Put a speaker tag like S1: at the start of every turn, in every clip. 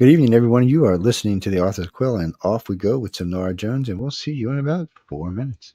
S1: Good evening, everyone. You are listening to the Authors Quill, and off we go with some Nora Jones, and we'll see you in about 4 minutes.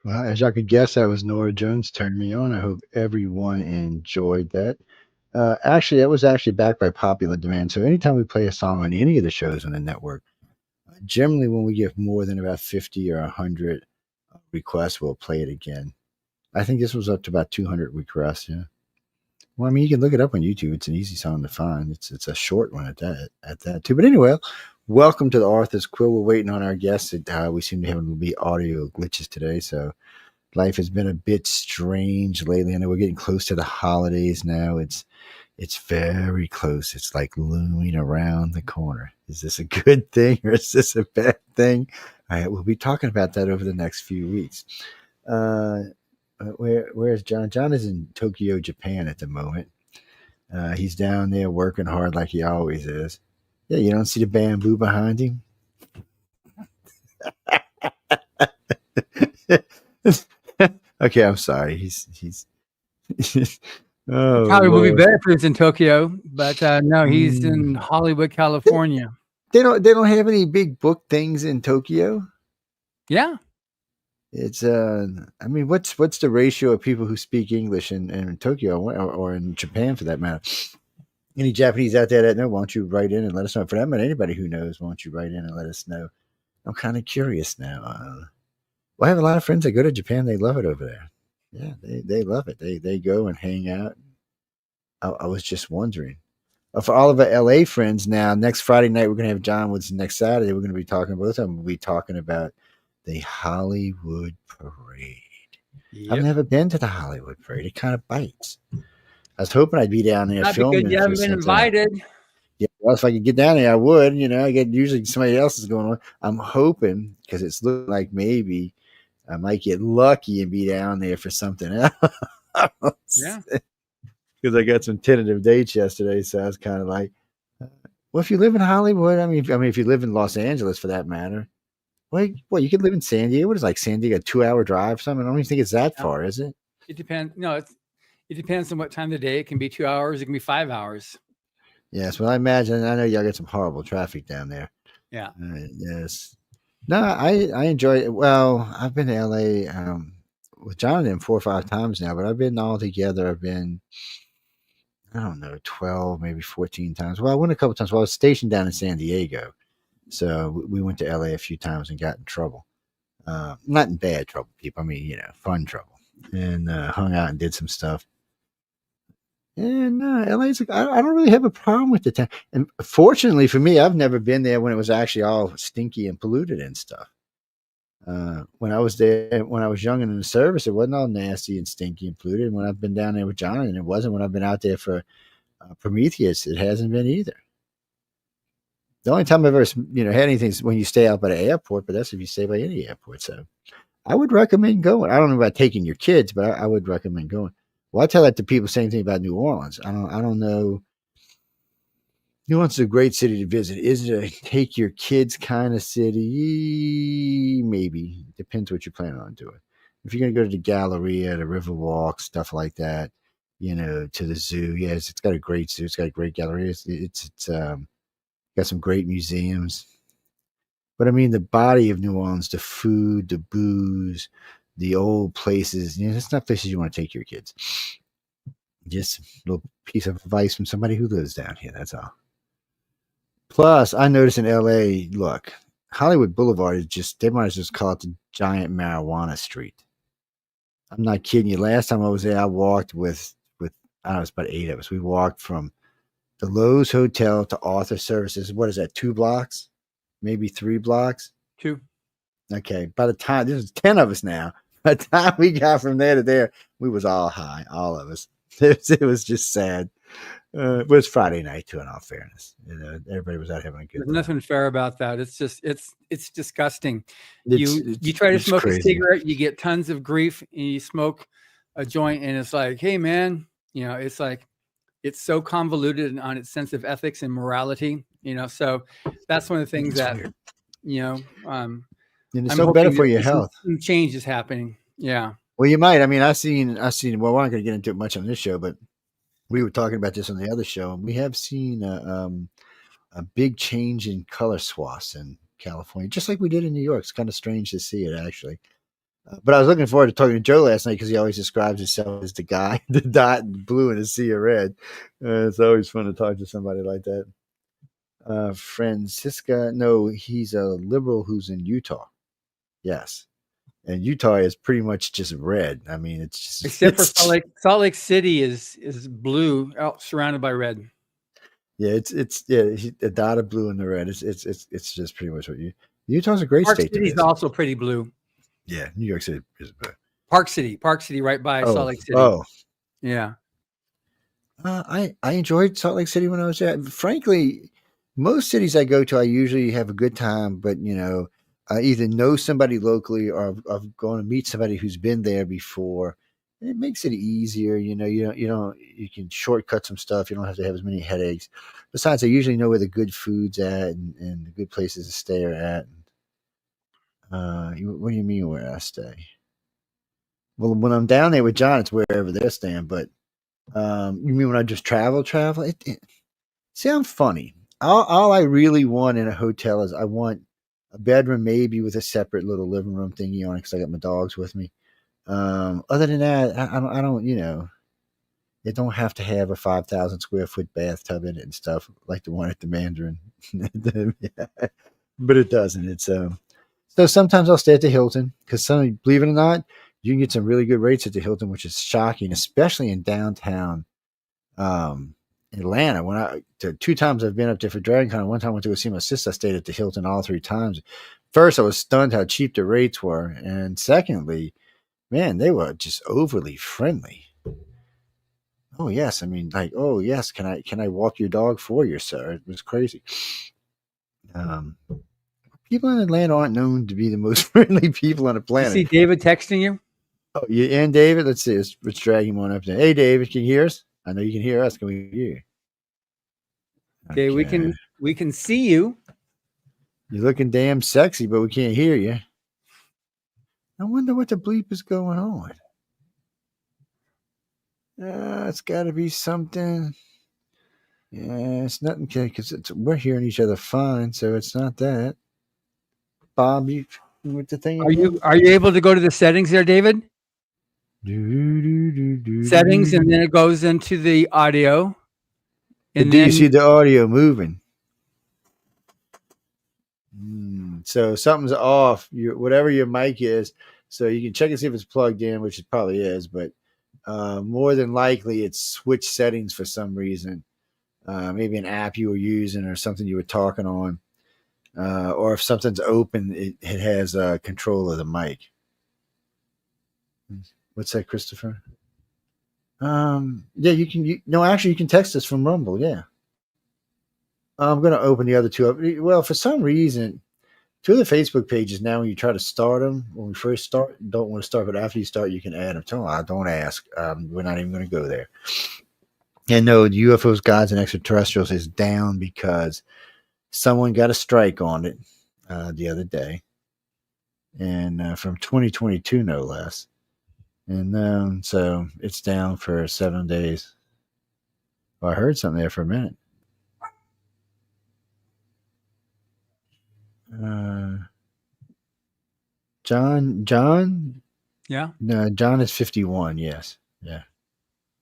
S1: Well, as y'all could guess, that was Nora Jones Turn Me On. I hope everyone enjoyed that. Actually, that was actually backed by popular demand. So anytime we play a song on any of the shows on the network, generally when we get more than about 50 or 100 requests, we'll play it again. I think this was up to about 200 requests. Yeah. Well, I mean, you can look it up on YouTube. It's an easy song to find. It's a short one at that too. But anyway, welcome to the Authors Quill. We're waiting on our guests. We seem to have a little bit audio glitches today, so life has been a bit strange lately. I know we're getting close to the holidays now. It's very close. It's like looming around the corner. Is this a good thing or is this a bad thing? All right, we'll be talking about that over the next few weeks. Uh, where's John? John is in Tokyo, Japan at the moment. He's down there working hard like he always is. Yeah, you don't see the bamboo behind him. Okay, I'm sorry. He's.
S2: It
S1: Oh
S2: probably would be
S1: Lord.
S2: better if he was in Tokyo, but no, he's in
S1: Mm.
S2: Hollywood, California.
S1: They don't have any big book things in Tokyo.
S2: Yeah,
S1: It's I mean, what's the ratio of people who speak English in Tokyo or in Japan for that matter? Any Japanese out there that know, why don't you write in and let us know? For that matter, anybody who knows, why don't you write in and let us know? I'm kind of curious now. Well, I have a lot of friends that go to Japan. They love it over there. Yeah, they love it. They go and hang out. I was just wondering. For all of our LA friends now, next Friday night, we're going to have John Woods. Next Saturday, we're going to be talking, both of them will be talking about the Hollywood Parade. I've
S2: yep.
S1: never been to the Hollywood Parade. It kind of bites. I was hoping I'd be down there
S2: Not because
S1: filming
S2: you
S1: for
S2: haven't been
S1: something.
S2: invited.
S1: Yeah, well, if I could get down there, I would. I get usually somebody else is going on. I'm hoping because it's looking like maybe I might get lucky and be down there for something else.
S2: Yeah,
S1: Because I got some tentative dates yesterday, so I was kind of like, well, if you live in Hollywood, I mean, if you live in Los Angeles for that matter, well, you could live in San Diego. What is like San Diego, a 2 hour drive? Something. I don't even think it's that
S2: no,
S1: far, is it?
S2: it depends. No, it depends on what time of the day. It can be 2 hours. It can be 5 hours.
S1: Yes. Well, I imagine. I know y'all got some horrible traffic down there.
S2: Yeah.
S1: Yes. No, I enjoy it. Well, I've been to LA with Jonathan 4 or 5 times now, but I've been all together. I've been, I don't know, 12, maybe 14 times. Well, I went a couple times. Well, I was stationed down in San Diego. So we went to LA a few times and got in trouble. Not in bad trouble, people. I mean, fun trouble. And hung out and did some stuff. And LA's, I don't really have a problem with the town. And fortunately for me, I've never been there when it was actually all stinky and polluted and stuff. When I was there, when I was young and in the service, it wasn't all nasty and stinky and polluted. And when I've been down there with John, and it wasn't when I've been out there for Prometheus, it hasn't been either. The only time I've ever, had anything is when you stay out by the airport, but that's if you stay by any airport. So I would recommend going. I don't know about taking your kids, but I would recommend going. Well, I tell that to people. Same thing about New Orleans. I don't know. New Orleans is a great city to visit. Is it a take your kids kind of city? Maybe. Depends what you're planning on doing. If you're going to go to the Galleria, the Riverwalk, stuff like that, to the zoo. Yes, it's got a great zoo. It's got a great gallery. It's got some great museums. But I mean, the body of New Orleans, the food, the booze, the old places. It's not places you want to take your kids. Just a little piece of advice from somebody who lives down here. That's all. Plus, I noticed in LA, look, Hollywood Boulevard is just, they might as well just call it the giant marijuana street. I'm not kidding you. Last time I was there, I walked with I don't know, it's about 8 of us. We walked from the Lowe's Hotel to Author Services. What is that, 2 blocks? Maybe 3 blocks?
S2: Too.
S1: Okay. By the time, there's 10 of us now. By the time we got from there to there, we was all high, all of us. It was just sad. It was Friday night too, in all fairness. Everybody was out having a good
S2: There's
S1: time.
S2: nothing fair about that. It's just it's disgusting.
S1: It's
S2: You
S1: it's
S2: try to
S1: it's
S2: smoke a
S1: crazy.
S2: cigarette, you get tons of grief, and you smoke a joint, and it's like, hey man, it's like it's so convoluted on its sense of ethics and morality. So that's one of the things
S1: It's
S2: that
S1: weird,
S2: you know um,
S1: and it's
S2: I'm
S1: so better
S2: hoping
S1: for
S2: that
S1: your
S2: some,
S1: health.
S2: some change is happening. Yeah.
S1: Well, you might. I mean, I seen. Well, we're not going to get into it much on this show, but we were talking about this on the other show, and we have seen a big change in color swaths in California, just like we did in New York. It's kind of strange to see it, actually. But I was looking forward to talking to Joe last night because he always describes himself as the guy, the dot in blue in a sea of red. It's always fun to talk to somebody like that. Francisca, no, he's a liberal who's in Utah. Yes, and Utah is pretty much just red. I mean, it's just,
S2: Except for Salt Lake City is blue, surrounded by red.
S1: yeah, it's yeah, a dot of blue and the red. It's just pretty much what Utah's a great
S2: Park
S1: state to
S2: City is
S1: visit.
S2: also pretty blue.
S1: Yeah, New York City is.
S2: Park City, right by
S1: Oh,
S2: Salt Lake City.
S1: oh,
S2: Yeah.
S1: I enjoyed Salt Lake City when I was there. Frankly, most cities I go to, I usually have a good time, but I either know somebody locally or I've gone to meet somebody who's been there before. And it makes it easier, you can shortcut some stuff. You don't have to have as many headaches. Besides, I usually know where the good food's at and the good places to stay are at. What do you mean where I stay? Well, when I'm down there with John, it's wherever they're staying. But you mean when I just travel? See, I'm funny. All I really want in a hotel is I want a bedroom, maybe with a separate little living room thingy on it because I got my dogs with me. Other than that, I don't, it don't have to have a 5,000 square foot bathtub in it and stuff like the one at the Mandarin. Yeah. But it doesn't. It's so sometimes I'll stay at the Hilton because believe it or not, you can get some really good rates at the Hilton, which is shocking, especially in downtown um, Atlanta. The 2 times I've been up there for Dragon Con, one time I went to go see my sister. I stayed at the Hilton all 3 times. First, I was stunned how cheap the rates were, and secondly, man, they were just overly friendly. Oh yes, I mean like, oh yes, can I walk your dog for you, sir? It was crazy. Um, People in Atlanta aren't known to be the most friendly people on the
S2: You
S1: planet.
S2: see David texting you?
S1: Oh, yeah, and David, let's see, let's drag him on up there. Hey, David, can you hear us? I know you can hear us. Can we hear you?
S2: Okay, we
S1: Okay.
S2: can we can see you.
S1: You're looking damn sexy, but we can't hear you. I wonder what the bleep is going on. It's got to be something. Yeah, it's nothing because we're hearing each other fine, so it's not that. Bob, you with the thing
S2: Are
S1: again?
S2: you able to go to the settings there, David?
S1: Do, do, do, do, do,
S2: Settings, and
S1: do.
S2: then it goes into the audio,
S1: But
S2: and
S1: do you see
S2: then
S1: the audio moving? So something's off. Whatever your mic is, so you can check and see if it's plugged in, which it probably is, but more than likely it's switched settings for some reason. Maybe an app you were using or something you were talking on, or if something's open, it has control of the mic. What's that, Christopher? Yeah, you can. No, actually, you can text us from Rumble. Yeah, I'm going to open the other two up. Well, for some reason, two of the Facebook pages now, when you try to start them, when we first start, don't want to start, but after you start, you can add them. Tell them, don't ask. We're not even going to go there. And no, UFOs, gods, and extraterrestrials is down because someone got a strike on it the other day, and from 2022, no less. And so it's down for 7 days. Well, I heard something there for a minute. Uh, John,
S2: yeah,
S1: no, John is 51. Yes, yeah,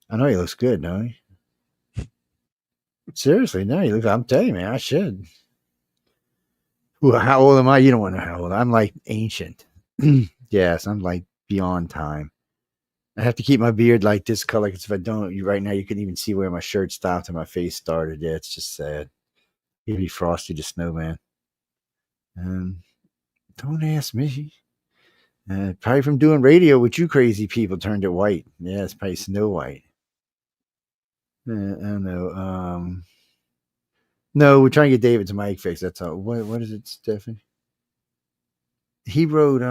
S1: I know he looks good, don't he? Seriously, no, he looks. I'm telling you, man, I should. Well, how old am I? You don't want to know how old I'm. Like ancient. Yes, I'm like beyond time. I have to keep my beard like this color because if I don't, right now you can even see where my shirt stopped and my face started. Yeah, it's just sad. He'd be Frosty the Snowman. Um, don't ask me. Probably from doing radio with you crazy people turned it white. Yeah, it's probably Snow White. I don't know. No, we're trying to get David's mic fixed. That's all. What is it, Stephanie? He wrote.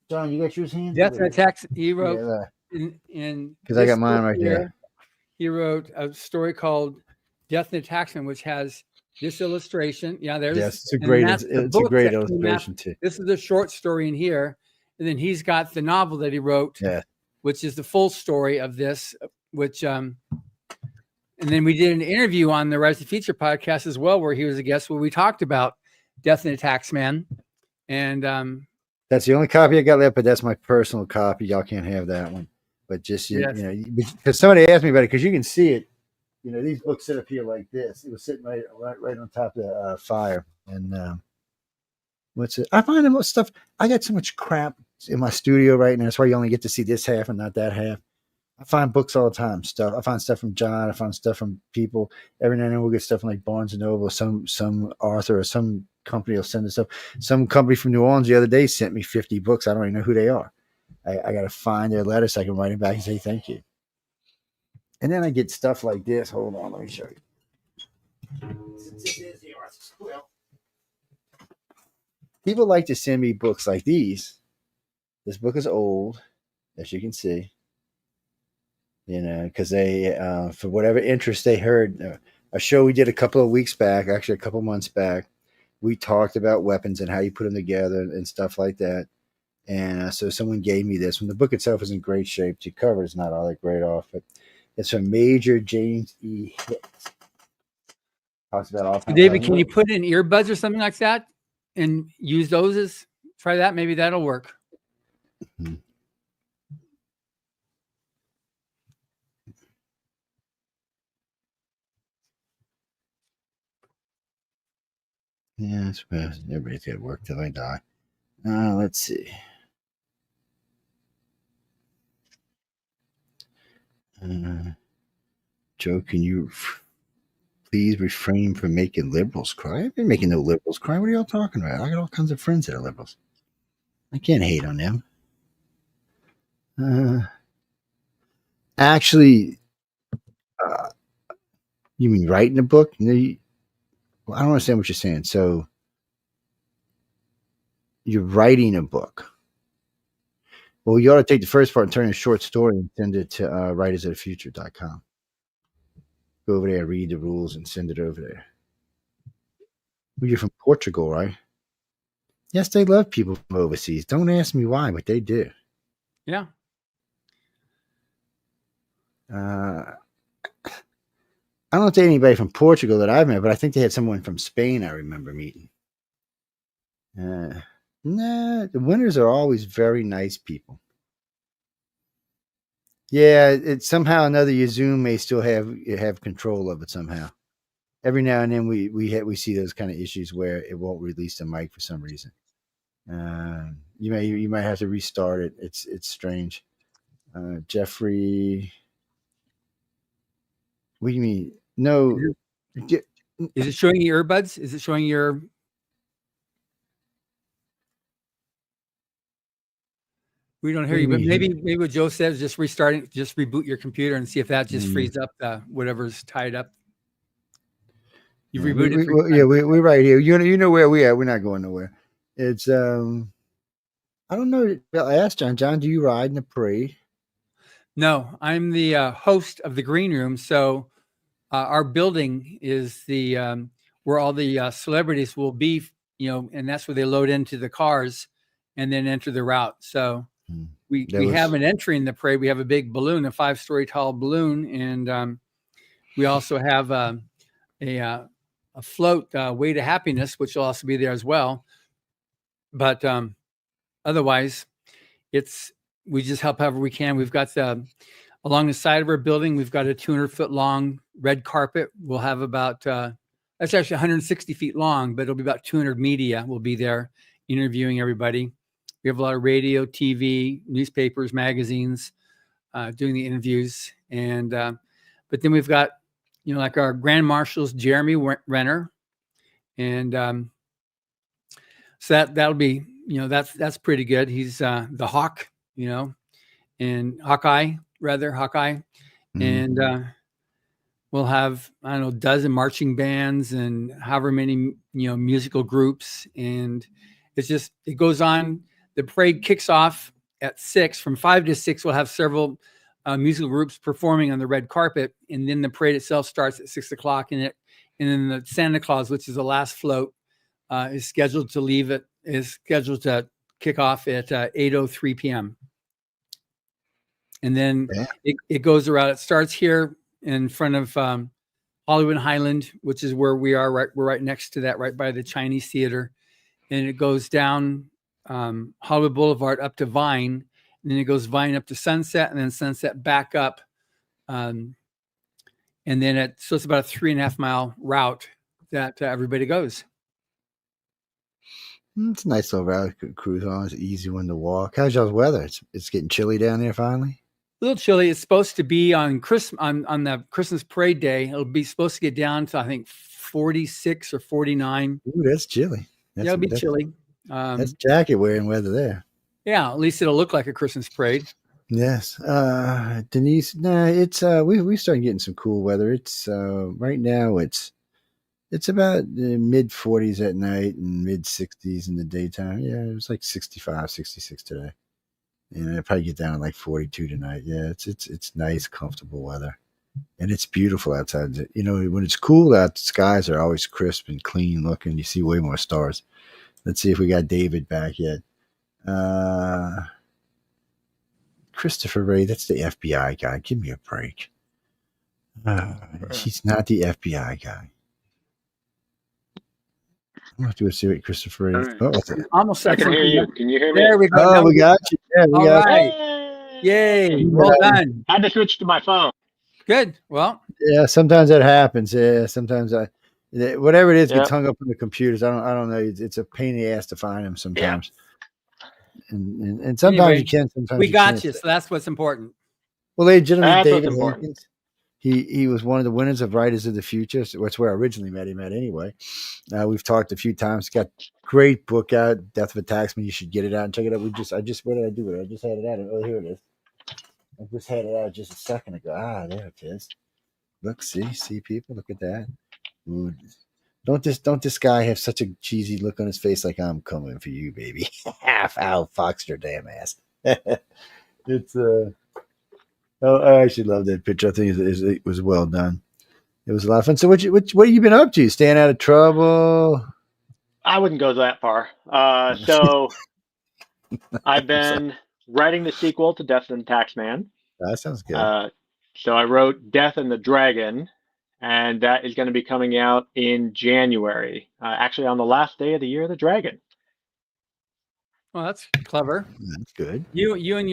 S1: John, you got yours handy?
S2: Death and Attacks. He wrote
S1: Yeah,
S2: in
S1: because I
S2: this
S1: got mine
S2: book
S1: right there.
S2: here. He wrote a story called Death and Attachment, which has this illustration. Yeah,
S1: Yes,
S2: there's,
S1: it's a
S2: and then
S1: great.
S2: that's the
S1: It's a
S2: book
S1: great
S2: that came
S1: illustration
S2: after.
S1: too.
S2: This is a short story in here, and then he's got the novel that he wrote,
S1: Yeah,
S2: which is the full story of this. Which, and then we did an interview on the Rise to Feature podcast as well, where he was a guest, where we talked about Death and Attacks Man, and
S1: that's the only copy I got left, but that's my personal copy. Y'all can't have that one. But just
S2: yes,
S1: because somebody asked me about it, because you can see it. These books sit up here like this. It was sitting right on top of the fire. And what's it? I find the most stuff. I got so much crap in my studio right now. That's why you only get to see this half and not that half. I find books all the time. Stuff. I find stuff from John. I find stuff from people. Every now and then we'll get stuff from like Barnes and Noble. Some author or some company will send us stuff. Some company from New Orleans the other day sent me 50 books. I don't even know who they are. I got to find their letter so I can write them back and say thank you. And then I get stuff like this. Hold on, let me show you. Since this is the Authors Quill, people like to send me books like these. This book is old, as you can see. Because they, for whatever interest they heard, a show we did a couple of weeks back, actually a couple months back, we talked about weapons and how you put them together and stuff like that. And so someone gave me this. When the book itself is in great shape, the cover is not all that great off, but it's from Major James E. Hicks. Talks about all kinds
S2: David,
S1: of.
S2: can you put in earbuds or something like that and use those as try that? Maybe that'll work.
S1: Hmm. Yeah, I suppose everybody's got to work till they die. Let's see. Joe, can you please refrain from making liberals cry? I've been making no liberals cry. What are y'all talking about? I got all kinds of friends that are liberals. I can't hate on them. Actually, uh, you mean writing a book? Well, I don't understand what you're saying. So you're writing a book. Well, you ought to take the first part and turn it a short story and send it to writersofthefuture.com. Go over there, read the rules, and send it over there. Well, you're from Portugal, right? Yes, they love people from overseas. Don't ask me why, but they do.
S2: Yeah.
S1: I don't think anybody from Portugal that I've met, but I think they had someone from Spain I remember meeting. Uh, nah, the winners are always very nice people. Yeah, it somehow or another your Zoom may still have control of it somehow. Every now and then we see those kind of issues where it won't release the mic for some reason. You might have to restart it. It's strange. Jeffrey, what do you mean? No, Je-
S2: Is it showing your earbuds? Is it showing your? We don't hear
S1: what do
S2: you,
S1: you
S2: but
S1: mean?
S2: maybe what Joe says, just restarting, just reboot your computer and see if that just
S1: Mm,
S2: frees up whatever's tied up. You've
S1: yeah,
S2: rebooted three
S1: yeah,
S2: times.
S1: we're right here. You know where we are. We're not going nowhere. It's I don't know. I asked John. John, do you ride in the parade?
S2: No, I'm the host of the green room. So our building is the where all the celebrities will be, and that's where they load into the cars and then enter the route. So
S1: Hmm. That
S2: we have
S1: was
S2: an entry in the parade. We have a big balloon, a 5-story tall balloon, and we also have a, uh, a float, Way to Happiness, which will also be there as well. But otherwise, it's we just help however we can. We've got along the side of our building, we've got a 200-foot long red carpet. We'll have about that's actually 160 feet long, but it'll be about 200 media will be there interviewing everybody. We have a lot of radio, TV, newspapers, magazines doing the interviews, and but then we've got like our grand marshals Jeremy Renner, and so that'll be that's pretty good. He's the Hawk, and Hawkeye,
S1: mhm.
S2: and we'll have I don't know a dozen marching bands and however many musical groups, and it goes on. The parade kicks off at 6. From 5 to 6, we'll have several musical groups performing on the red carpet, and then the parade itself starts at 6 o'clock, and then the Santa Claus, which is the last float, is scheduled to kick off at 8:03 p.m. And then
S1: Yeah.
S2: it goes around. It starts here in front of Hollywood Highland, which is where we are. Right, we're right next to that, right by the Chinese Theater, and it goes down Hollywood Boulevard up to Vine, and then it goes Vine up to Sunset, and then Sunset back up, um, and then so it's about a 3.5 mile route that everybody goes.
S1: It's a nice little route to cruise on. It's an easy one to walk. How's y'all's weather? It's getting chilly down there finally.
S2: A little chilly. It's supposed to be on Christmas on the Christmas parade day. It'll be supposed to get down to I think 46 or 49.
S1: Ooh, that's chilly.
S2: Yeah, it'll be chilly.
S1: That's jacket wearing weather there.
S2: Yeah, at least it'll look like a Christmas parade.
S1: Yes. Denise, nah, it's we started getting some cool weather. It's right now it's about mid 40s at night and mid 60s in the daytime. Yeah, it was like 65, 66 today. And it'll probably get down to like 42 tonight. Yeah, it's nice, comfortable weather. And it's beautiful outside. You know, when it's cool out, the skies are always crisp and clean looking. You see way more stars. Let's see if we got David back yet. Uh Christopher Ray, that's the FBI guy. Give me a break. He's not the FBI guy. I'm gonna have to go see what Christopher Ray
S3: All
S1: is.
S3: right.
S1: Oh, what's that?
S2: Almost
S3: I
S2: like
S3: can hear
S2: something.
S3: you. Can you hear me?
S2: There we go.
S1: Oh,
S2: Now
S1: we
S2: we
S1: got you. Yeah, we
S2: all
S1: got you.
S2: right. Yay. Well
S1: Yeah,
S2: done.
S3: I had to switch to my phone.
S2: Good. Well,
S1: yeah, sometimes that happens. Yeah, sometimes whatever it is gets
S3: Yep.
S1: hung up on the computers. I don't know. It's a pain in the ass to find them
S3: Yeah.
S1: sometimes. And sometimes you
S2: anyway,
S1: can, sometimes
S2: we
S1: you
S2: got
S1: can't.
S2: you. So that's what's important.
S1: Well, ladies and gentlemen,
S3: That's what's
S1: David
S3: important.
S1: Hankins. He was one of the winners of Writers of the Future. So that's where I originally met him at anyway. We've talked a few times. Got great book out, Death of a Taxman. You should get it out and check it out. I just what did I do with it? I just had it out. Oh, here it is. I just had it out just a second ago. Ah, there it is. Look, see people, look at that. Ooh. Don't this guy have such a cheesy look on his face like I'm coming for you, baby. Foul fox your damn ass. It's oh, I actually love that picture. I think it was well done. It was a lot of fun. So what have you been up to? Staying out of trouble?
S3: I wouldn't go that far. So I've
S1: I'm sorry.
S3: been writing the sequel to Death and the Taxman.
S1: That sounds good.
S3: Uh, so I wrote Death and the Dragon, and that is going to be coming out in January. Actually, on the last day of the Year of the Dragon.
S2: Well, that's clever.
S1: That's good.
S2: You and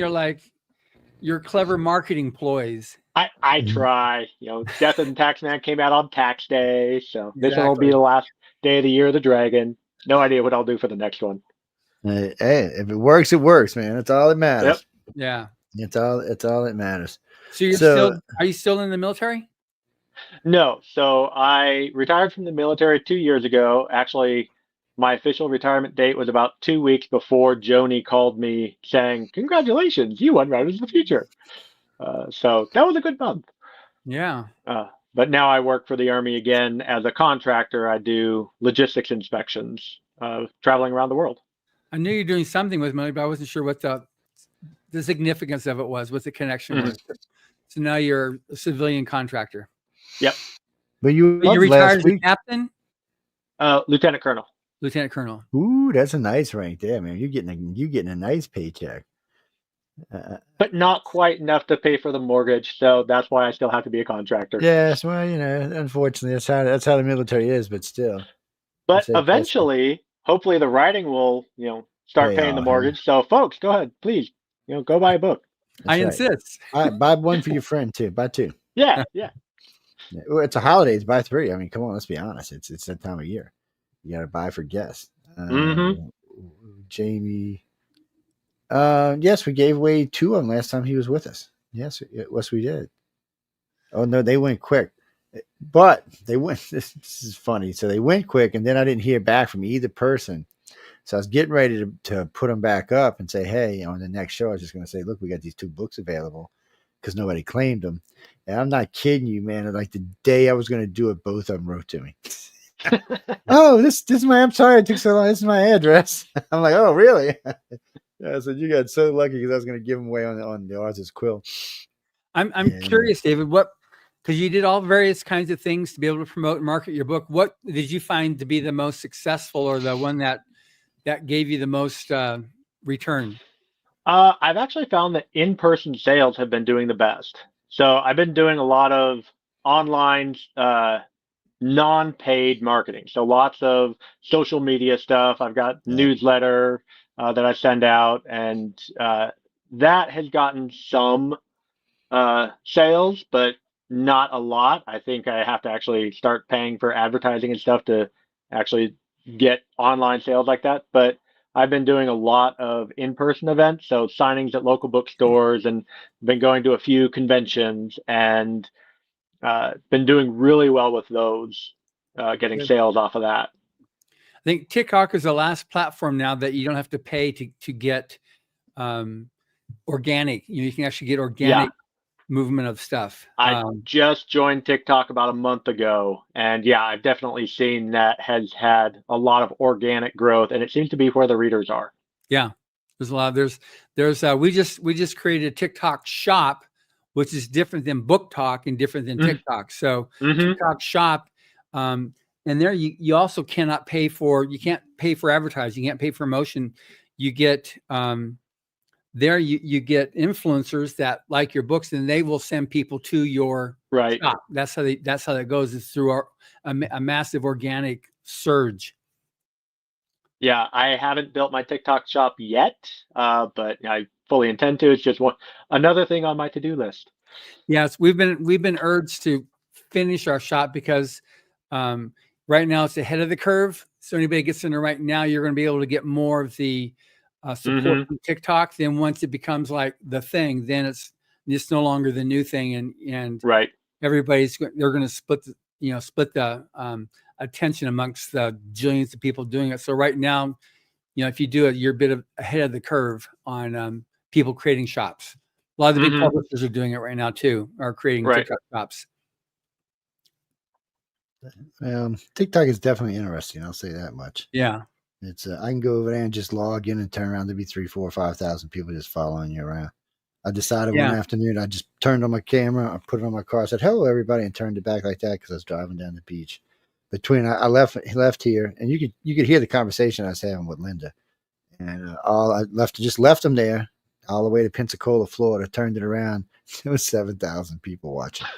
S2: your clever marketing ploys.
S3: I try. Death and Taxman came out on tax day, so this one will be
S2: Exactly.
S3: the last day of the year of the dragon. No idea what I'll do for the next one.
S1: Hey, if it works, it works, man. That's all that
S3: Yep.
S1: matters.
S2: Yeah.
S1: It's all that matters.
S2: So
S1: So
S2: are you still in the military?
S3: No, so I retired from the military 2 years ago. Actually, my official retirement date was about 2 weeks before Joni called me saying, "Congratulations, you won Riders of the Future." So that was a good month.
S2: Yeah.
S3: But now I work for the Army again as a contractor. I do logistics inspections, traveling around the world.
S2: I knew you're doing something with money, but I wasn't sure what the significance of it was, what the connection was. So now you're a civilian contractor.
S3: Yep.
S1: but you
S2: But you
S1: up
S2: retired
S1: last
S2: as a
S1: week.
S2: captain,
S3: Lieutenant Colonel.
S2: lieutenant colonel.
S1: Ooh, that's a nice rank there, man. You're getting a nice paycheck.
S3: But not quite enough to pay for the mortgage, so that's why I still have to be a contractor.
S1: Yes, well, unfortunately, that's how the military is. But still,
S3: But
S1: that's
S3: eventually, hopefully, the writing will, start
S1: Pay
S3: paying the
S1: off, yeah.
S3: mortgage. So, folks, go ahead, please, go buy a book.
S2: I
S1: That's right.
S2: insist.
S1: Buy one for your friend too. Buy two.
S3: Yeah.
S1: Yeah. Well, it's a holidays. Buy three. I mean, come on. Let's be honest. It's that time of year. You got to buy for guests. Jamie. Yes, we gave away two of them last time he was with us. Yes, we did. Oh no, they went quick, but they went. This is funny. So they went quick, and then I didn't hear back from either person. So I was getting ready to put them back up and say, hey, on the next show, I was just going to say, look, we got these two books available because nobody claimed them. And I'm not kidding you, man. Like the day I was going to do it, both of them wrote to me. Oh, this is I'm sorry it took so long. This is my address. I'm like, oh, really? Yeah, I said, you got so lucky because I was going to give them away on the Authors Quill.
S2: I'm curious, David, because you did all various kinds of things to be able to promote and market your book. What did you find to be the most successful or the one that gave you the most return?
S3: I've actually found that in-person sales have been doing the best. So I've been doing a lot of online non-paid marketing. So lots of social media stuff. I've got newsletter that I send out, and that has gotten some sales, but not a lot. I think I have to actually start paying for advertising and stuff to actually get online sales like that. But I've been doing a lot of in-person events, so signings at local bookstores, and been going to a few conventions, and been doing really well with those, getting sales off of that.
S2: I think TikTok is the last platform now that you don't have to pay to get organic. You can actually get organic movement of stuff.
S3: I just joined TikTok about a month ago, and yeah, I've definitely seen that has had a lot of organic growth, and it seems to be where the readers are.
S2: Yeah, there's a lot. There's we just created a TikTok shop, which is different than Book Talk and different than TikTok. So TikTok shop, and there you also cannot pay for. You can't pay for advertising. You can't pay for promotion. You get there you get influencers that like your books, and they will send people to your shop. That's how that goes. Is through a massive organic surge.
S3: Yeah, I haven't built my TikTok shop yet, but I fully intend to. It's just another thing on my to-do list.
S2: Yes, we've been urged to finish our shop because right now it's ahead of the curve. So anybody gets in there right now, you're going to be able to get more of the support from TikTok. Then once it becomes like the thing, then it's no longer the new thing, and everybody's they're going to split the attention amongst the jillions of people doing it. So right now, if you do it, you're a bit ahead of the curve on people creating shops. A lot of the big publishers are doing it right now too, are creating TikTok shops.
S1: TikTok is definitely interesting. I'll say that much.
S2: Yeah.
S1: It's I can go over there and just log in and turn around to be 3,000, 4,000, 5,000 people just following you around. I decided one afternoon I just turned on my camera, I put it on my car, I said hello everybody, and turned it back like that because I was driving down the beach. I left here, and you could hear the conversation I was having with Linda, and I left them there all the way to Pensacola, Florida. Turned it around, there was 7,000 people watching.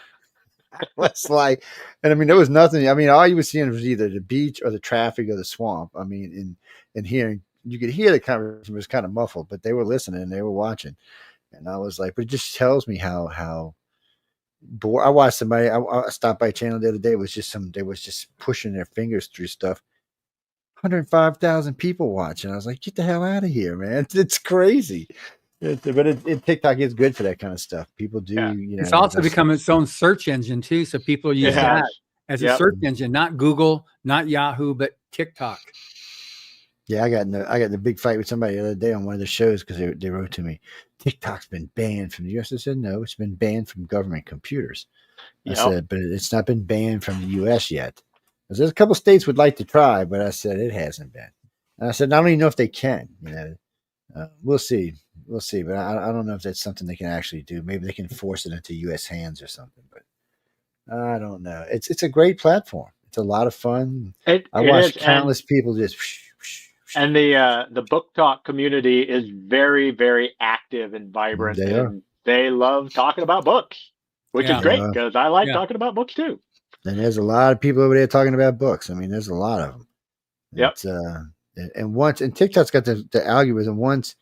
S1: It's like, and I mean, there was nothing. I mean, all you were seeing was either the beach or the traffic or the swamp. I mean, and hearing you could hear the conversation. It was kind of muffled, but they were listening and they were watching. And I was like, but it just tells me how bored. I watched somebody. I stopped by a channel the other day. It was just they was just pushing their fingers through stuff. 105,000 people watching. I was like, get the hell out of here, man! It's crazy. TikTok is good for that kind of stuff. People do,
S3: Yeah.
S2: It's also become its own search engine too. So people
S3: It
S2: use that
S3: has.
S2: as a
S3: Yep.
S2: search engine, not Google, not Yahoo, but TikTok.
S1: Yeah, I got in a big fight with somebody the other day on one of the shows because they wrote to me, TikTok's been banned from the US. I said, no, it's been banned from government computers. I
S3: Yep.
S1: said, but it's not been banned from the US yet. Because there's a couple states would like to try, but I said it hasn't been. And I said, I don't even know if they can. We'll see. We'll see. But I don't know if that's something they can actually do. Maybe they can force it into US hands or something. But I don't know. It's a great platform. It's a lot of fun. I
S3: It
S1: watched
S3: is,
S1: countless people just.
S3: and the book talk community is very, very active and vibrant,
S1: They are.
S3: and they love talking about books, which is
S2: Yeah.
S3: great because I like
S2: Yeah.
S3: talking about books too.
S1: And there's a lot of people over there talking about books. I mean, there's a lot of them.
S3: Yep.
S1: It's, and TikTok's got the algorithm. Once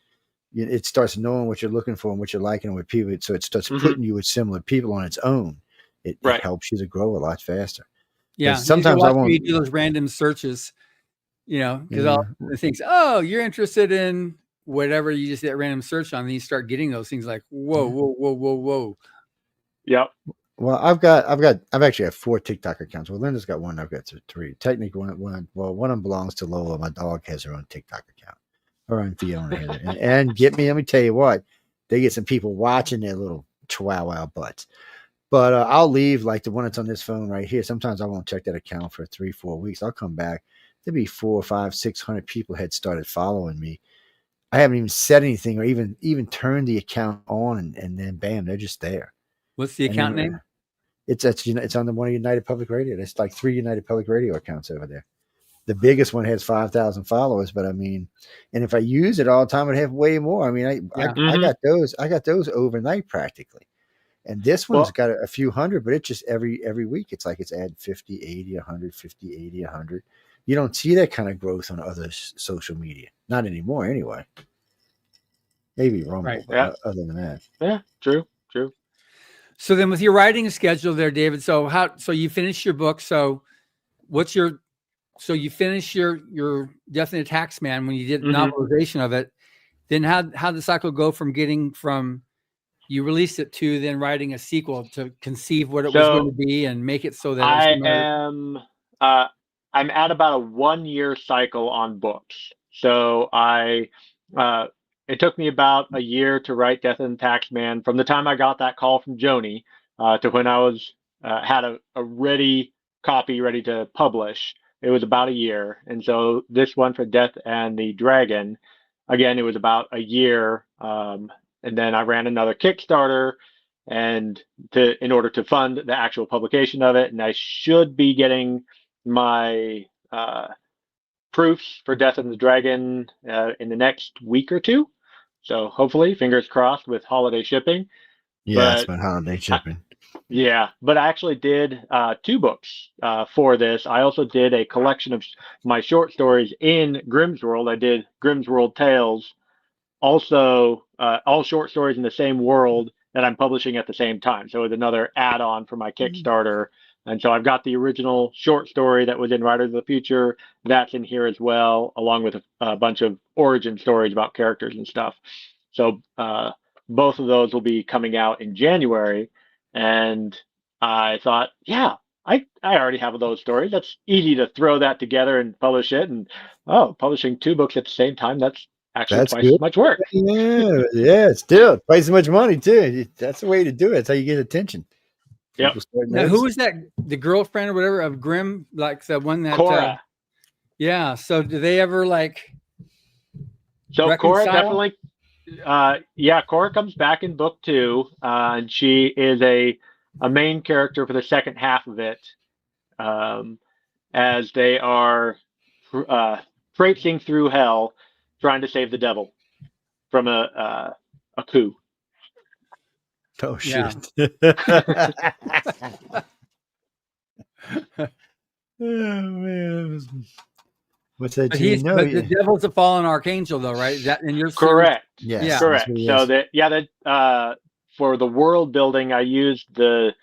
S1: it starts knowing what you're looking for and what you're liking and what people, so it starts
S3: Mhm.
S1: putting you with similar people on its own. It
S3: Right.
S1: helps you to grow a lot faster.
S2: Yeah.
S1: Sometimes I won't.
S2: You do those random searches, because all
S1: Yeah.
S2: the things, oh, you're interested in whatever you just hit random search on, and you start getting those things like, whoa, whoa, whoa, whoa, whoa.
S3: Yep.
S1: Well, I've actually have 4 TikTok accounts. Well, Linda's got one. I've got 3. Technically, one of them belongs to Lola. My dog has her own TikTok account. Her own Fiona has it. And let me tell you what, they get some people watching their little chihuahua butts. But I'll leave like the one that's on this phone right here. Sometimes I won't check that account for 3-4 weeks. I'll come back. There'll be 4, 5, 600 people had started following me. I haven't even said anything or even turned the account on, and then bam, they're just there.
S2: What's the account name?
S1: It's on the one of United Public Radio. There's like 3 United Public Radio accounts over there. The biggest one has 5,000 followers, but I mean, and if I use it all the time, I'd have way more. I mean, I got those overnight practically. And this one's got a few hundred, but it's just every week. It's like it's add 50, 80, 100, 50, 80, 100. You don't see that kind of growth on other social media. Not anymore anyway. Maybe Rumble,
S2: Right.
S1: but
S3: Yeah.
S1: other than that.
S3: Yeah. True.
S2: So then with your writing schedule there, David, so you finish your book. So you finish your Death and the Taxman when you did novelization of it. Then how did the cycle go from you released it to then writing a sequel to conceive what it was going to be and make it so that
S3: I'm at about a 1-year cycle on books. So it took me about a year to write Death and the Taxman from the time I got that call from Joni to when I was had a ready copy ready to publish. It was about a year. And so this one for Death and the Dragon, again, it was about a year. And then I ran another Kickstarter and in order to fund the actual publication of it. And I should be getting my proofs for Death and the Dragon in the next week or two. So hopefully, fingers crossed with holiday shipping.
S1: Yeah, it's been holiday shipping.
S3: But I actually did 2 books for this. I also did a collection of my short stories in Grimm's World. I did Grimm's World Tales, also all short stories in the same world that I'm publishing at the same time. So it's another add-on for my Kickstarter. And so I've got the original short story that was in Writers of the Future. That's in here as well, along with a bunch of origin stories about characters and stuff. So both of those will be coming out in January. And I thought, yeah, I already have those stories. That's easy to throw that together and publish it. And publishing 2 books at the same time, that's actually twice as much work.
S1: Yeah, still twice as much money too. That's the way to do it. That's how you get attention.
S3: Yep.
S2: Now, who was that? The girlfriend or whatever of Grimm, like the one that
S3: Cora.
S2: Yeah. So do they ever
S3: So
S2: reconcile?
S3: Cora definitely. Cora comes back in book 2, and she is a main character for the second half of it, as they are traipsing through hell, trying to save the devil from a coup.
S1: Oh shit! Oh man, What's that,
S2: But
S1: Gene? No,
S2: but the
S1: yeah.
S2: devil's a fallen archangel, though, right? That in your series.
S3: Correct.
S1: Yes,
S2: Yeah.
S1: that's
S3: Correct.
S1: what it
S3: So
S1: is.
S3: that for the world building, I used the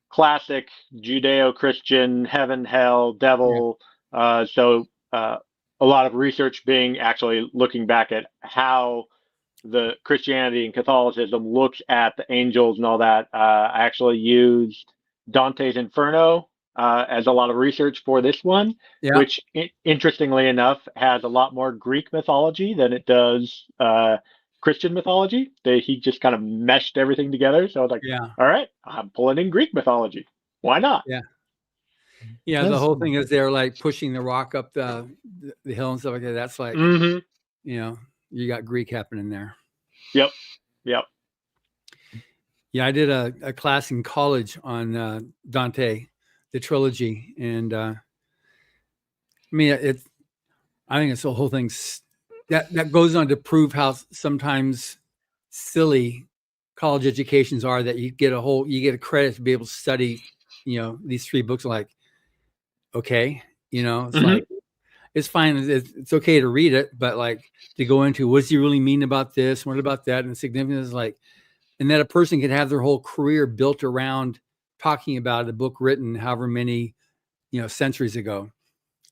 S3: classic Judeo-Christian heaven, hell,
S2: Yeah.
S3: devil. So a lot of research being actually looking back at how the Christianity and Catholicism looks at the angels and all that. I actually used Dante's Inferno as a lot of research for this one,
S2: Yeah.
S3: which interestingly enough has a lot more Greek mythology than it does Christian mythology. He just kind of meshed everything together. So I was like,
S2: Yeah.
S3: all right, I'm pulling in Greek mythology. Why not?
S2: Yeah. Yeah. The
S1: That's
S2: whole thing is they're like pushing the rock up the hill and stuff like that. That's like,
S3: Mm-hmm.
S2: you got Greek happening there.
S3: Yep. Yep.
S2: Yeah, I did a class in college on Dante, the trilogy, and I mean, I think it's the whole thing that goes on to prove how sometimes silly college educations are. That you get a credit to be able to study, these three books. Like, okay, it's
S3: Mm-hmm.
S2: like it's fine. It's okay to read it, but like to go into what does he really mean about this? What about that? And the significance is like. And that a person could have their whole career built around talking about a book written however many centuries ago.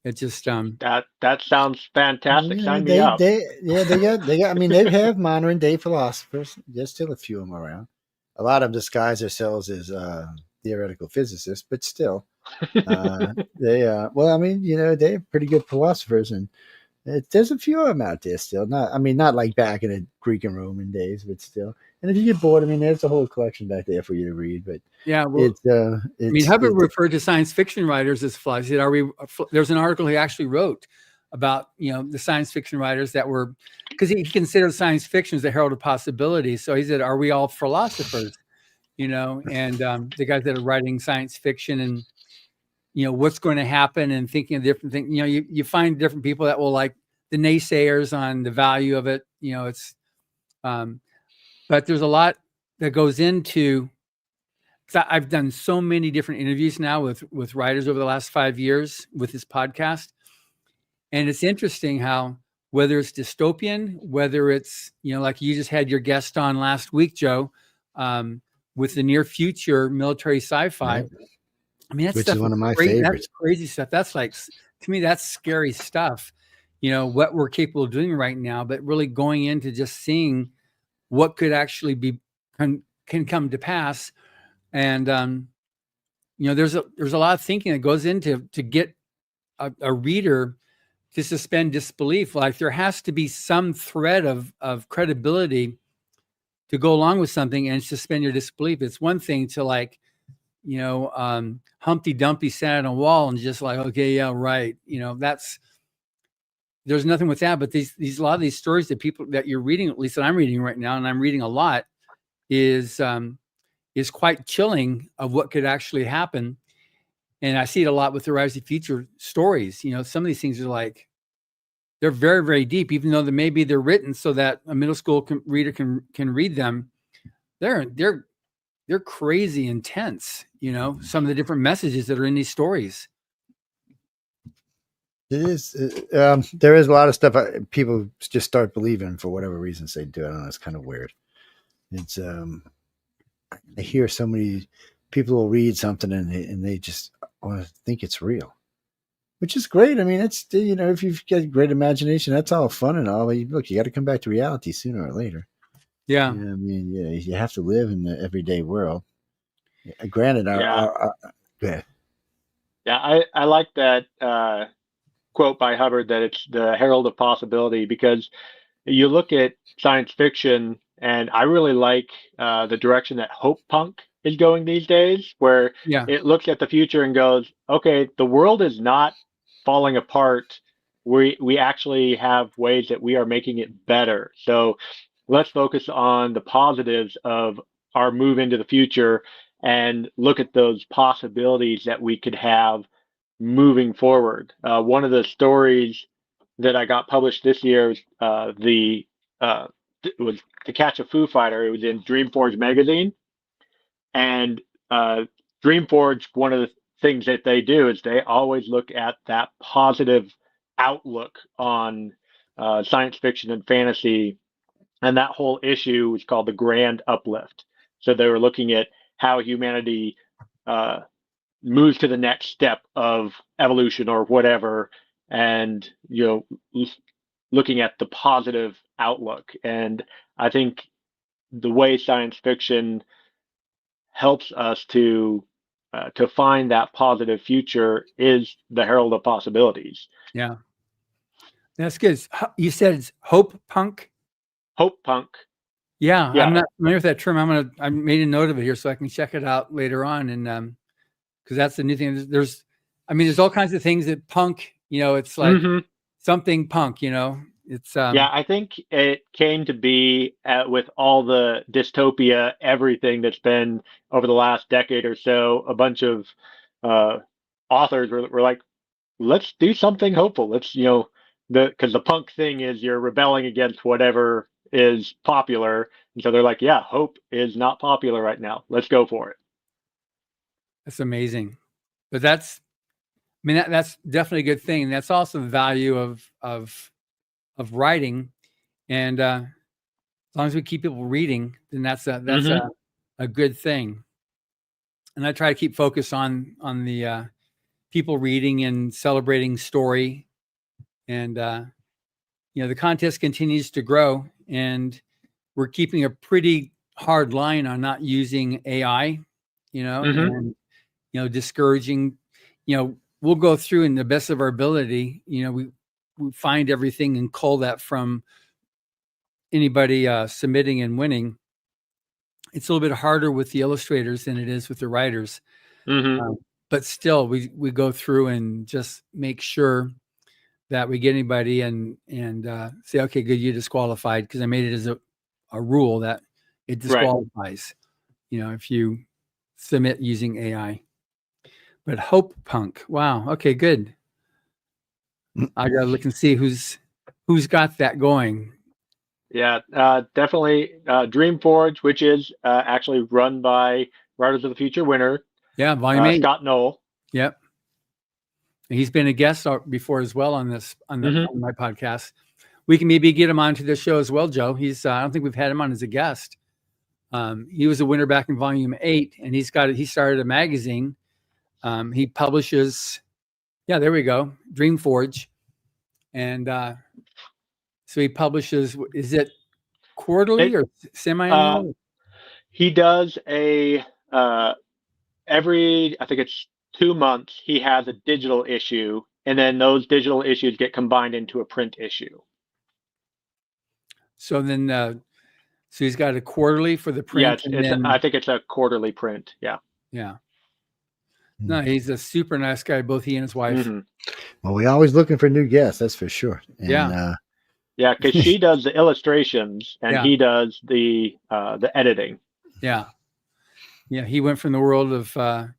S2: It just
S3: That sounds fantastic.
S1: yeah,
S3: Sign me up.
S1: they got. I mean, they have modern day philosophers. There's still a few of them around. A lot of them disguise themselves as theoretical physicists, but still, they. Well, I mean, they're pretty good philosophers, and there's a few of them out there still. I mean, not like back in the Greek and Roman days, but still. And if you get bored, I mean, there's a whole collection back there for you to read. But
S2: yeah. Well,
S1: it's
S2: I mean, Hubbard referred to science fiction writers as flies. He said, "Are we?" There's an article he actually wrote about the science fiction writers that were because he considered science fiction as the herald of possibility. So he said, "Are we all philosophers?" And the guys that are writing science fiction and what's going to happen and thinking of different things. You find different people that will like the naysayers on the value of it. It's but there's a lot that goes into. I've done so many different interviews now with writers over the last 5 years with this podcast, and it's interesting how whether it's dystopian, whether it's like you just had your guest on last week, Joe, with the near future military sci-fi.
S1: right,
S2: I mean, that
S1: which
S2: stuff
S1: is one
S2: is
S1: of my
S2: great. That's
S1: favorites.
S2: crazy stuff. That's like to me, that's scary stuff. What we're capable of doing right now, but really going into just seeing what could actually be can come to pass. And there's a lot of thinking that goes into to get a reader to suspend disbelief. Like there has to be some thread of credibility to go along with something and suspend your disbelief. It's one thing to like, Humpty Dumpty sat on a wall and just like, okay, yeah, right. There's nothing with that. But these a lot of these stories that people that you're reading, at least that I'm reading right now, and I'm reading a lot, is quite chilling of what could actually happen. And I see it a lot with the Rise of the Future stories. Some of these things are like they're very, very deep, even though maybe they're written so that a middle school reader can read them. They're crazy intense. Some of the different messages that are in these stories.
S1: It is. There is a lot of stuff people just start believing for whatever reasons they do. I don't know. It's kind of weird. It's I hear so many people will read something and they just want to think it's real, which is great. I mean, it's if you've got a great imagination, that's all fun and all. But look, you got to come back to reality sooner or later.
S2: Yeah.
S1: I mean, yeah, you have to live in the everyday world. Granted,
S3: Yeah.
S1: go ahead.
S3: Yeah. I like that quote by Hubbard that it's the herald of possibility because you look at science fiction, and I really like the direction that hope punk is going these days, where
S2: Yeah.
S3: it looks at the future and goes, okay, the world is not falling apart. We actually have ways that we are making it better. So let's focus on the positives of our move into the future and look at those possibilities that we could have moving forward. One of the stories that I got published this year was it was To Catch a Foo Fighter. It was in Dreamforge magazine, and Dreamforge. One of the things that they do is they always look at that positive outlook on science fiction and fantasy, and that whole issue was called the Grand Uplift. So they were looking at how humanity uh, moves to the next step of evolution or whatever, and looking at the positive outlook. And I think the way science fiction helps us to find that positive future is the herald of possibilities.
S2: Yeah, that's good. You said it's hope punk.
S3: Hope punk.
S2: Yeah,
S3: Yeah.
S2: I'm not familiar with that term. I made a note of it here so I can check it out later on, and because that's the new thing. There's all kinds of things that punk. It's like something punk. It's
S3: yeah, I think it came to be with all the dystopia, everything that's been over the last decade or so. A bunch of authors were like, let's do something hopeful. Let's because the punk thing is you're rebelling against whatever is popular, and so they're like, yeah, hope is not popular right now. Let's go for it.
S2: That's amazing, but that's definitely a good thing. That's also the value of writing, and as long as we keep people reading, then that's a good thing. And I try to keep focus on the people reading and celebrating story, and the contest continues to grow, and we're keeping a pretty hard line on not using AI, and discouraging. We'll go through in the best of our ability. We find everything and cull that from anybody submitting and winning. It's a little bit harder with the illustrators than it is with the writers. But still, we go through and just make sure that we get anybody and say, okay, good, you're disqualified, because I made it as a rule that it disqualifies, if you submit using AI. But hope punk, wow, okay, good. I gotta look and see who's got that going.
S3: Yeah, definitely Dreamforge, which is actually run by Writers of the Future winner.
S2: Yeah, Volume 8.
S3: Scott Knoll.
S2: Yep. He's been a guest before as well on my podcast. We can maybe get him onto the show as well, Joe. I don't think we've had him on as a guest. He was a winner back in Volume 8, and he started a magazine. He publishes, there we go, Dreamforge. And so he publishes, is it quarterly or semi-annual?
S3: He does every, I think it's 2 months, he has a digital issue, and then those digital issues get combined into a print issue.
S2: So then, so he's got a quarterly for the print.
S3: Yeah, I think it's a quarterly print. Yeah.
S2: Yeah. No, he's a super nice guy, both he and his wife.
S1: Well, we're always looking for new guests, that's for sure. And,
S3: yeah, because she does the illustrations and he does the editing.
S2: Yeah. Yeah, he went from the world of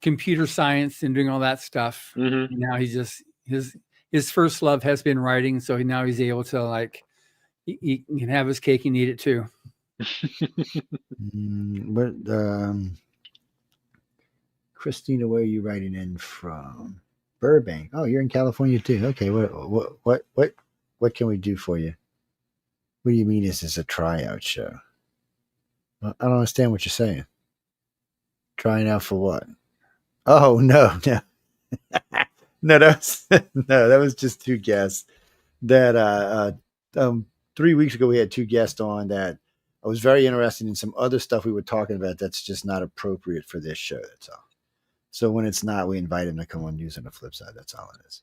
S2: computer science and doing all that stuff. And now he's just his first love has been writing, so now he's able to he can have his cake and eat it too.
S1: But Christina, where are you writing in from? Burbank. Oh, you're in California too. Okay, what can we do for you? What do you mean this is a tryout show? I don't understand what you're saying. Trying out for what? Oh no. No, that was just two guests. That 3 weeks ago we had two guests on that I was very interested in some other stuff we were talking about that's just not appropriate for this show. That's all. So when it's not, we invite them to come on using the flip side. That's all it is.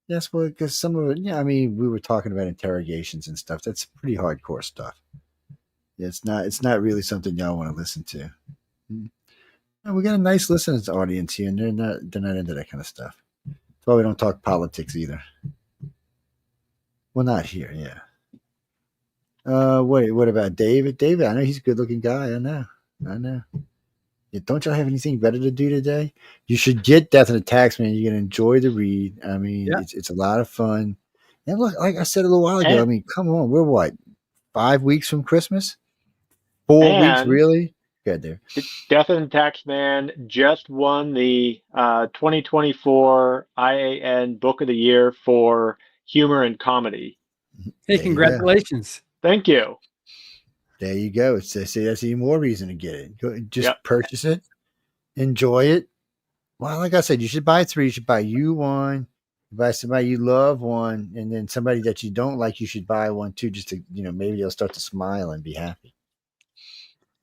S1: Yes, well, because some of it, we were talking about interrogations and stuff. That's pretty hardcore stuff. Yeah, it's not really something y'all want to listen to. We got a nice listeners audience here, and they're not into that kind of stuff. That's why we don't talk politics either. Well, not here, yeah. What about David? David, I know he's a good-looking guy. I know. Yeah, don't y'all have anything better to do today? You should get Death and Attacks, man. You're gonna enjoy the read. I mean, it's a lot of fun. And look, like I said a little while ago, I mean, come on, we're what, 5 weeks from Christmas? 4 weeks, really? Good there.
S3: Death and the Taxman just won the 2024 IAN Book of the Year for humor and comedy.
S2: Hey,
S1: There you go.
S2: congratulations.
S3: Thank you.
S1: There you go. See, that's even more reason to get it. Just
S3: Yep.
S1: purchase it, enjoy it. Well, like I said, you should buy three. You should buy you one, buy somebody you love one, and then somebody that you don't like, you should buy one too, just to, maybe they'll start to smile and be happy.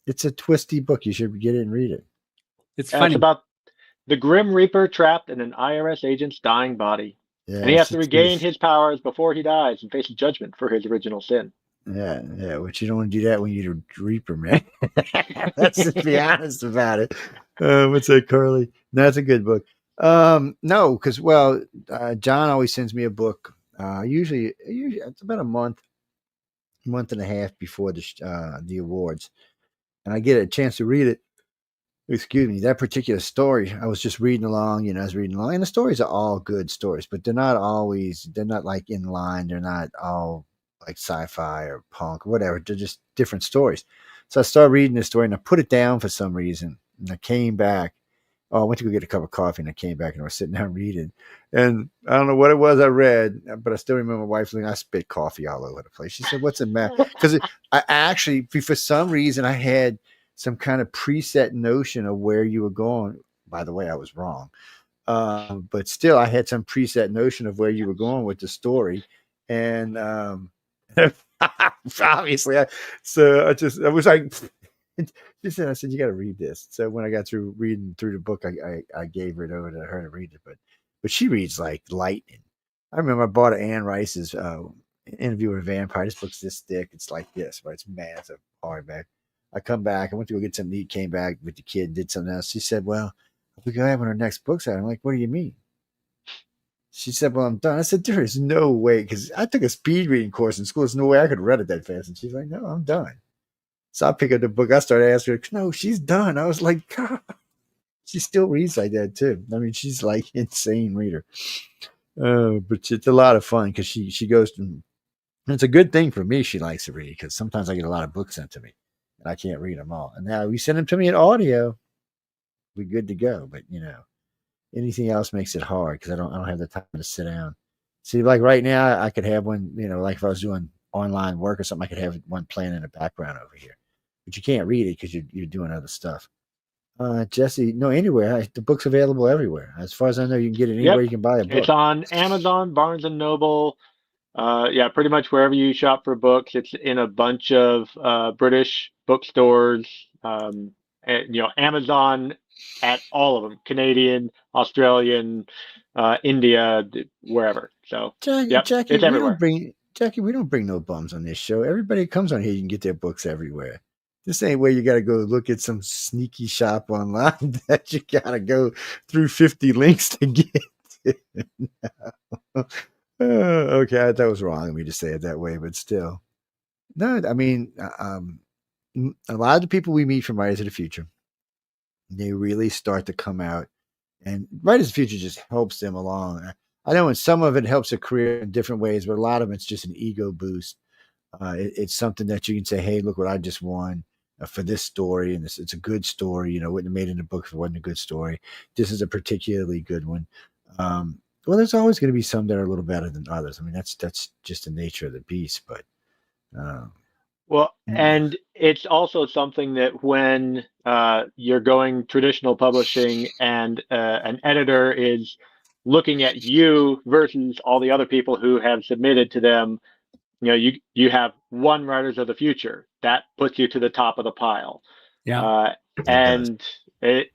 S1: It's a twisty book. You should get it and read it.
S2: It's
S3: It's
S2: funny.
S3: about the Grim Reaper trapped in an IRS agent's dying body. And he has
S1: Yes,
S3: to
S1: it's
S3: regain
S1: good.
S3: his powers before he dies and face judgment for his original sin.
S1: Yeah, yeah. But you don't want to do that when you're a reaper, man. Let's just be honest about it. What's that, Carly? No, that's a good book. No, because John always sends me a book. Usually it's about a month and a half before the awards, and I get a chance to read it. Excuse me, that particular story, I was just reading along, I was reading along, and the stories are all good stories, but they're not like in line. They're not all like sci-fi or punk or whatever. They're just different stories. So I started reading this story and I put it down for some reason. And I came back. Oh, I went to go get a cup of coffee and I came back and I was sitting down reading. And I don't know what it was I read, but I still remember my wife I spit coffee all over the place. She said, "What's the matter?" Because I actually, for some reason, I had some kind of preset notion of where you were going. By the way, I was wrong. But still, I had some preset notion of where you were going with the story. And obviously, I was like, she said, I said, you got to read this. So when I got through reading through the book, I gave it over to her to read it. But she reads like lightning. I remember I bought Anne Rice's Interview with a Vampire. This book's this thick. It's like this, but it's massive hardback. I come back. I went to go get something to eat. Came back with the kid. Did something else. She said, "Well, we can have when our next book's out." I'm like, "What do you mean?" She said, "Well, I'm done." I said, "There is no way," because I took a speed reading course in school. There's no way I could have read it that fast. And she's like, "No, I'm done." So I pick up the book. I started asking her, "No, she's done." I was like, "God." She still reads like that too. I mean, she's like insane reader. But it's a lot of fun because she goes to. And it's a good thing for me. She likes to read because sometimes I get a lot of books sent to me and I can't read them all. And now you send them to me in audio, we're good to go. But anything else makes it hard because I don't have the time to sit down. See, like right now, I could have one. Like if I was doing online work or something, I could have one playing in the background over here. But you can't read it because you're doing other stuff. Jesse, no, anywhere. The book's available everywhere. As far as I know, you can get it anywhere
S3: Yep.
S1: you can buy a
S3: It's
S1: book.
S3: on Amazon, Barnes and Noble. Yeah, pretty much wherever you shop for books. It's in a bunch of British bookstores. And, Amazon at all of them, Canadian, Australian, India, wherever. So, yep, it's everywhere.
S1: Jackie, we don't bring no bums on this show. Everybody comes on here, you can get their books everywhere. This ain't where you got to go look at some sneaky shop online that you got to go through 50 links to get. Okay, that was wrong of me to say it that way, but still. No, I mean, a lot of the people we meet from Writers of the Future, they really start to come out, and Writers of the Future just helps them along. I know in some of it helps a career in different ways, but a lot of it's just an ego boost. It's something that you can say, "Hey, look what I just won for this story, and it's a good story. Wouldn't have made it in the book if it wasn't a good story. This is a particularly good one." Well, there's always going to be some that are a little better than others. I mean, that's just the nature of the beast. But um,
S3: Well, and it's also something that when you're going traditional publishing and an editor is looking at you versus all the other people who have submitted to them, you have one Writers of the Future that puts you to the top of the pile.
S2: Yeah.
S3: Uh,
S1: it does.
S3: and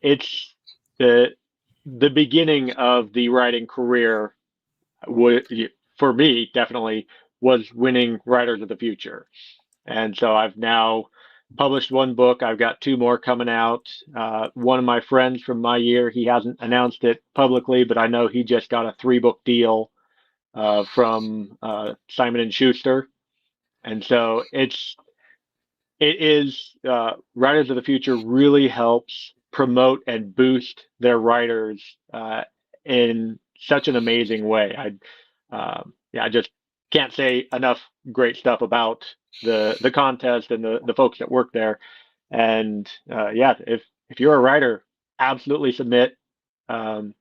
S3: it's the beginning of the writing career for me definitely was winning Writers of the Future. And so I've now published one book. I've got two more coming out. One of my friends from my year, he hasn't announced it publicly, but I know he just got a 3-book deal from Simon and Schuster. And so it is Writers of the Future really helps promote and boost their writers in such an amazing way. I just can't say enough great stuff about the contest and the folks that work there. And yeah, if you're a writer, absolutely submit. Um,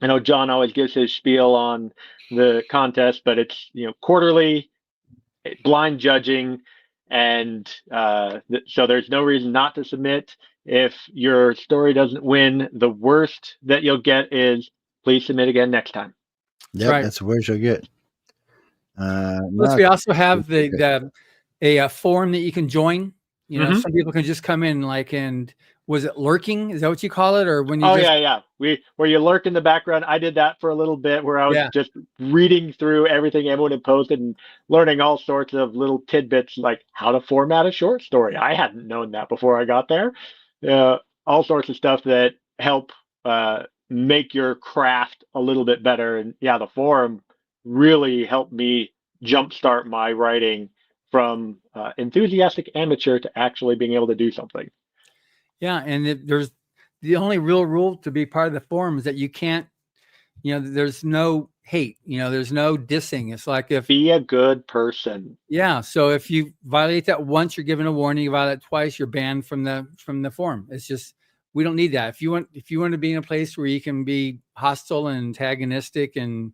S3: I know John always gives his spiel on the contest, but it's quarterly, blind judging, and so there's no reason not to submit. If your story doesn't win, the worst that you'll get is please submit again next time.
S1: Yep,
S2: Right.
S1: that's the words you'll get.
S2: Plus,
S1: No,
S2: we also have
S1: okay.
S2: a forum that you can join.
S3: Mhm.
S2: Some people can just come in and was it lurking? Is that what you call it? Or when you
S3: Oh
S2: just,
S3: yeah. Where you lurk in the background. I did that for a little bit, where I was
S2: yeah,
S3: just reading through everything everyone had posted and learning all sorts of little tidbits, like how to format a short story. I hadn't known that before I got there. All sorts of stuff that help make your craft a little bit better. And yeah, the forum really helped me jumpstart my writing from enthusiastic amateur to actually being able to do something.
S2: yeah. And there's the only real rule to be part of the forum is that you can't, there's no hate, there's no dissing. It's like
S3: Be a good person.
S2: yeah. So if you violate that once, you're given a warning. You violate twice, you're banned from the forum. It's just, we don't need that. If you want to be in a place where you can be hostile and antagonistic and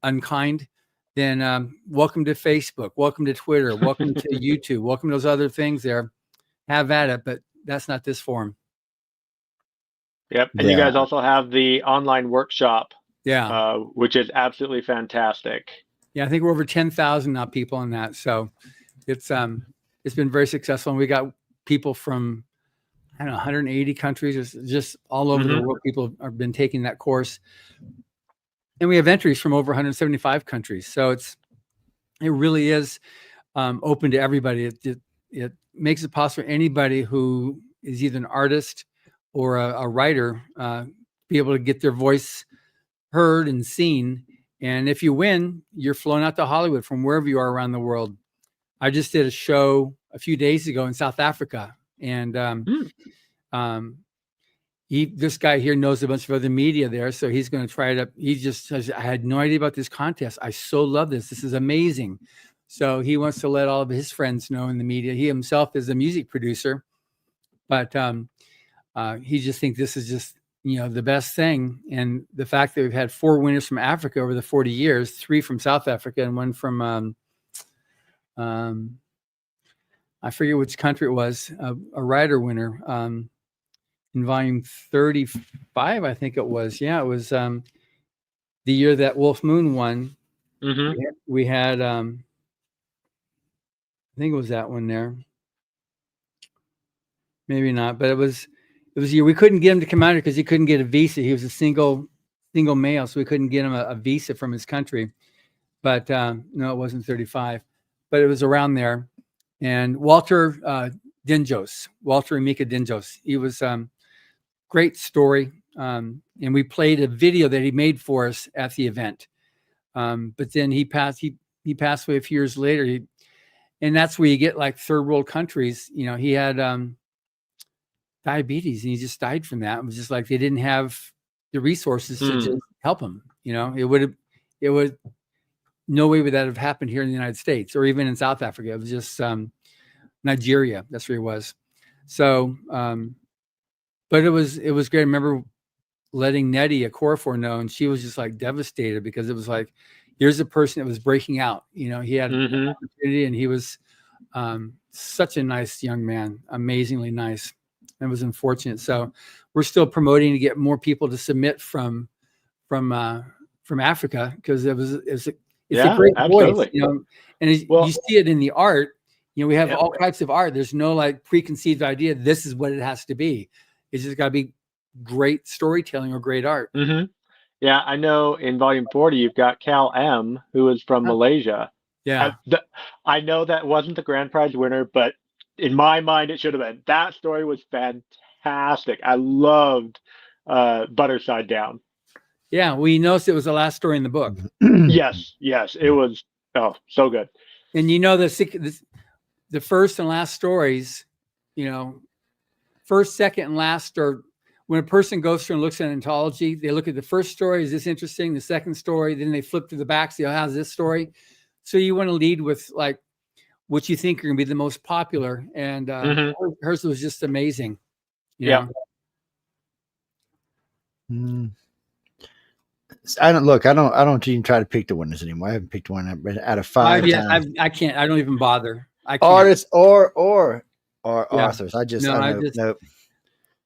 S2: unkind, then welcome to Facebook, welcome to Twitter, welcome to YouTube, welcome to those other things there. Have at it, but that's not this forum.
S3: Yep. And you
S1: Yeah,
S3: guys also have the online workshop,
S2: Yeah.
S3: which is absolutely fantastic.
S2: Yeah. I think we're over 10,000 now people in that. So it's been very successful. And we got people from, I don't know, 180 countries, just all over the world. People have been taking that course. And we have entries from over 175 countries. So it really is open to everybody. It makes it possible for anybody who is either an artist or a writer be able to get their voice heard and seen. And if you win, you're flown out to Hollywood from wherever you are around the world. I just did a show a few days ago in South Africa, and this guy here knows a bunch of other media there, so he's going to try it up. He just says, I had no idea about this contest. I so love this. This is amazing. So he wants to let all of his friends know in the media. He himself is a music producer, but he just thinks this is just the best thing. And the fact that we've had 4 winners from Africa over the 40 years, 3 from South Africa and 1 from I forget which country it was, a writer winner in volume 35, I think it was. Yeah, it was the year that Wolf Moon won. We had, I think it was that one there. Maybe not, but it was a year we couldn't get him to come out here because he couldn't get a visa. He was a single male, so we couldn't get him a visa from his country. But no, it wasn't 35, but it was around there. And Walter Mika Dinjos, he was great story. And we played a video that he made for us at the event. But then he passed away a few years later. And that's where you get like third world countries. He had diabetes and he just died from that. It was just like they didn't have the resources to just help him. It would no way would that have happened here in the United States or even in South Africa. It was just Nigeria. That's where he was. So, but it was great. I remember letting Nettie, a Corifor, know, and she was just like devastated because it was like, here's a person that was breaking out. He had an opportunity, and he was such a nice young man, amazingly nice. It was unfortunate. So we're still promoting to get more people to submit from Africa because it's a great
S3: absolutely.
S2: voice, and you see it in the art. We have all types of art. There's no like preconceived idea. This is what it has to be. It's just got to be great storytelling or great art.
S3: Yeah, I know in volume 40, you've got Cal M, who is from Malaysia.
S2: Yeah.
S3: I know that wasn't the grand prize winner, but in my mind, it should have been. That story was fantastic. I loved Butterside Down.
S2: Yeah, we noticed it was the last story in the book.
S3: Yes, it was. Oh, so good.
S2: And the first and last stories, first, second, and last are when a person goes through and looks at an anthology, they look at the first story, is this interesting? The second story, then they flip to the back, see, how's this story? So you want to lead with like which you think are going to be the most popular. And hers was just amazing. You know?
S1: I don't even try to pick the winners anymore. I haven't picked one out of 5 times.
S2: I can't. I don't even bother. I can't.
S1: Artists or authors. I know. Nope.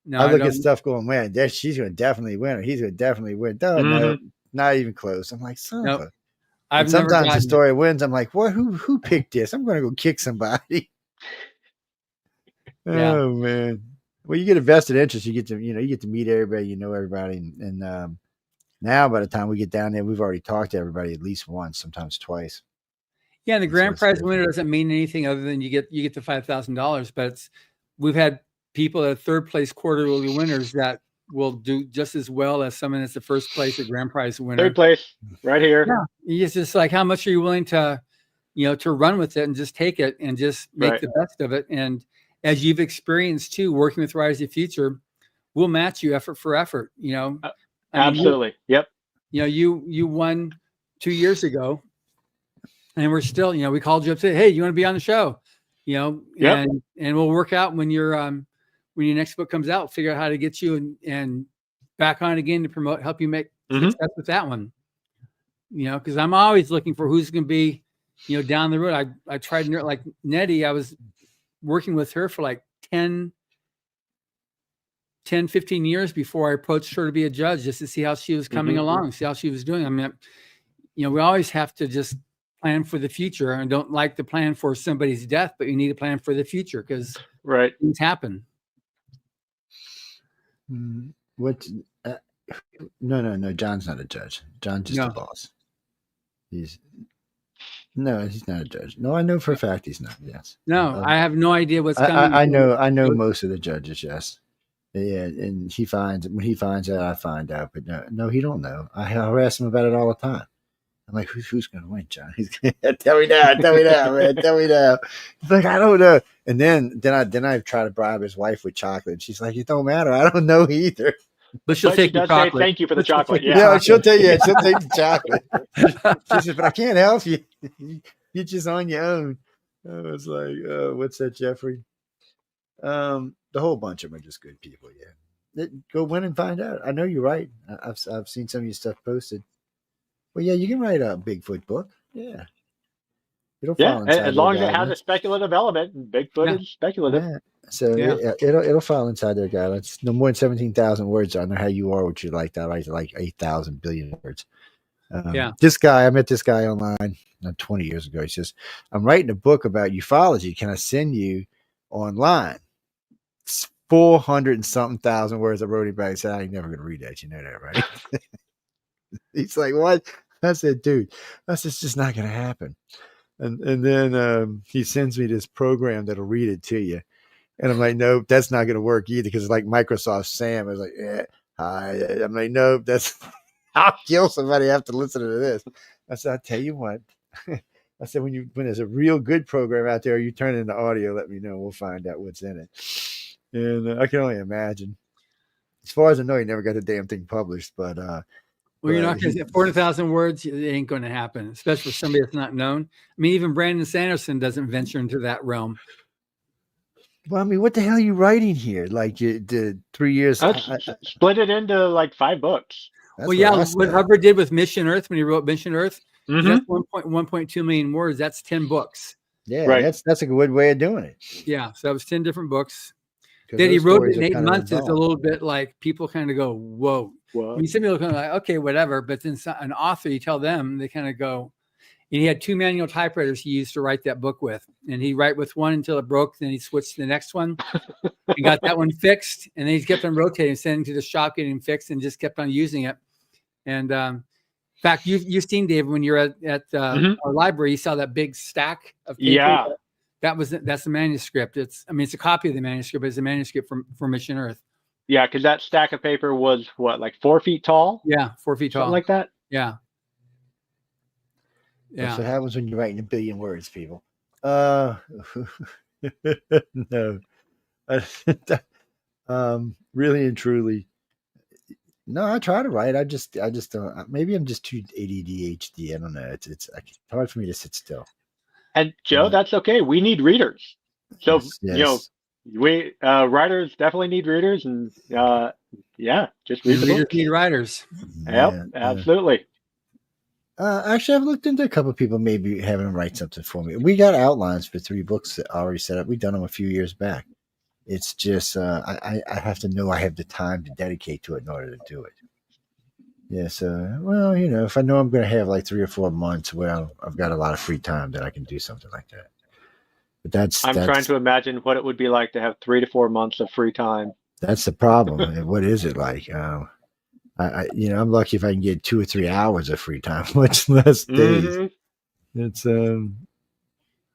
S2: No,
S1: I look at stuff going, man, she's going to definitely win, or he's going to definitely win. No, not even close. I'm like, son of a. And sometimes the story wins. I'm like, what? Who picked this? I'm going to go kick somebody. Oh man. Well, you get a vested interest. You get to meet everybody. Everybody, and now by the time we get down there, we've already talked to everybody at least once, sometimes twice.
S2: Yeah, and the grand prize winner doesn't mean anything other than you get the $5,000. But we've had people at third place quarterly winners that will do just as well as someone that's the first place or grand prize winner.
S3: Third place, right here.
S2: Yeah, it's just like, how much are you willing to, to run with it and just take it and just make the best of it. And as you've experienced too, working with Rise of the Future, we'll match you effort for effort.
S3: Absolutely. Yep.
S2: You won 2 years ago, and we're still, we called you up, said, hey, you want to be on the show? And we'll work out when when your next book comes out, figure out how to get you and back on again to help you make success with that one. Because I'm always looking for who's going to be, down the road. I tried, like Nettie, I was working with her for like 10, 15 years before I approached her to be a judge, just to see how she was coming along, see how she was doing. I mean, we always have to just plan for the future, and don't like to plan for somebody's death, but you need to plan for the future because things happen.
S1: What? No. John's not a judge. John's just a boss. He's not a judge. No, I know for a fact he's not. Yes.
S2: No, I have no idea what's coming.
S1: I know most of the judges. Yes. Yeah, and when he finds out, I find out. But no, he don't know. I harass him about it all the time. I'm like, who's going to win, John? He's tell me now, man, tell me now. He's like, I don't know. And then I try to bribe his wife with chocolate. And she's like, it don't matter. I don't know either.
S2: But she'll take the chocolate.
S3: Say thank you for the chocolate.
S1: Yeah, she'll take the chocolate. She says, but I can't help you. You're just on your own. I was like, what's that, Jeffrey? The whole bunch of them are just good people. Yeah, go win and find out. I know you're right. I've seen some of your stuff posted. Well, yeah, you can write a Bigfoot book. Yeah. It'll fall inside
S3: as long as it has a speculative element, and Bigfoot is speculative.
S1: Yeah. So it'll fall inside their guidelines. No more than 17,000 words. I don't know how you are, what you like. That writes like 8,000 billion words. I met this guy online 20 years ago. He says, I'm writing a book about ufology. Can I send you online? It's 400 and something thousand words. I wrote it back and said, I ain't never going to read that. You know that, right? He's like, what? I said, dude, that's just not going to happen. And then he sends me this program that'll read it to you. And I'm like, nope, that's not going to work either. Because it's like Microsoft Sam. I was like, I'm like, nope, I'll kill somebody after listening to this. I said, I'll tell you what. I said, when there's a real good program out there, you turn it into audio, let me know. We'll find out what's in it. And I can only imagine. As far as I know, he never got the damn thing published, but
S2: well, you're not going to say 400,000 words. It ain't going to happen, especially for somebody that's not known. I mean, even Brandon Sanderson doesn't venture into that realm.
S1: Well, I mean, what the hell are you writing here? Like you did 3 years.
S3: Split it into like 5 books.
S2: Well, yeah, what Hubbard did with Mission Earth when he wrote Mission Earth, that's 1.2 million words. That's 10 books.
S1: Yeah, that's a good way of doing it.
S2: Yeah, so that was 10 different books. That he wrote it in 8 months is a little bit like people kind of go, whoa. I mean, some people kind of like, okay, whatever. But then an author, you tell them, they kind of go, and he had 2 manual typewriters he used to write that book with. And he'd write with one until it broke. Then he switched to the next one and got that one fixed. And then he kept on rotating, sending to the shop, getting fixed, and just kept on using it. And in fact, you've seen, Dave, when you're at our library, you saw that big stack of paper.
S3: Yeah.
S2: That's the manuscript. It's a copy of the manuscript, but it's a manuscript for Mission Earth.
S3: Yeah, because that stack of paper was what, like 4 feet tall?
S2: Yeah, 4 feet tall.
S3: Something like that?
S2: Yeah. Yeah.
S1: That's what happens when you're writing 1 billion words, people. No. Really and truly. No, I try to write. I just don't. Maybe I'm just too ADHD. I don't know. It's hard for me to sit still.
S3: And Joe, that's okay. We need readers. So,
S1: yes.
S3: we writers definitely need readers, and yeah, just read
S2: And
S3: the
S2: readers
S3: books.
S2: need writers.
S3: Yep,
S1: Yeah.
S3: absolutely.
S1: Actually, I've looked into a couple of people maybe having them write something for me. We got outlines for 3 books that already set up. We've done them a few years back. It's just I have to know I have the time to dedicate to it in order to do it. Yes. Well, if I know I'm going to have like 3 or 4 months, well, I've got a lot of free time that I can do something like that. But
S3: I'm trying to imagine what it would be like to have 3 to 4 months of free time.
S1: that's the problem. And what is it like? I'm lucky if I can get 2 or 3 hours of free time, much less days.
S3: Hmm.
S1: It's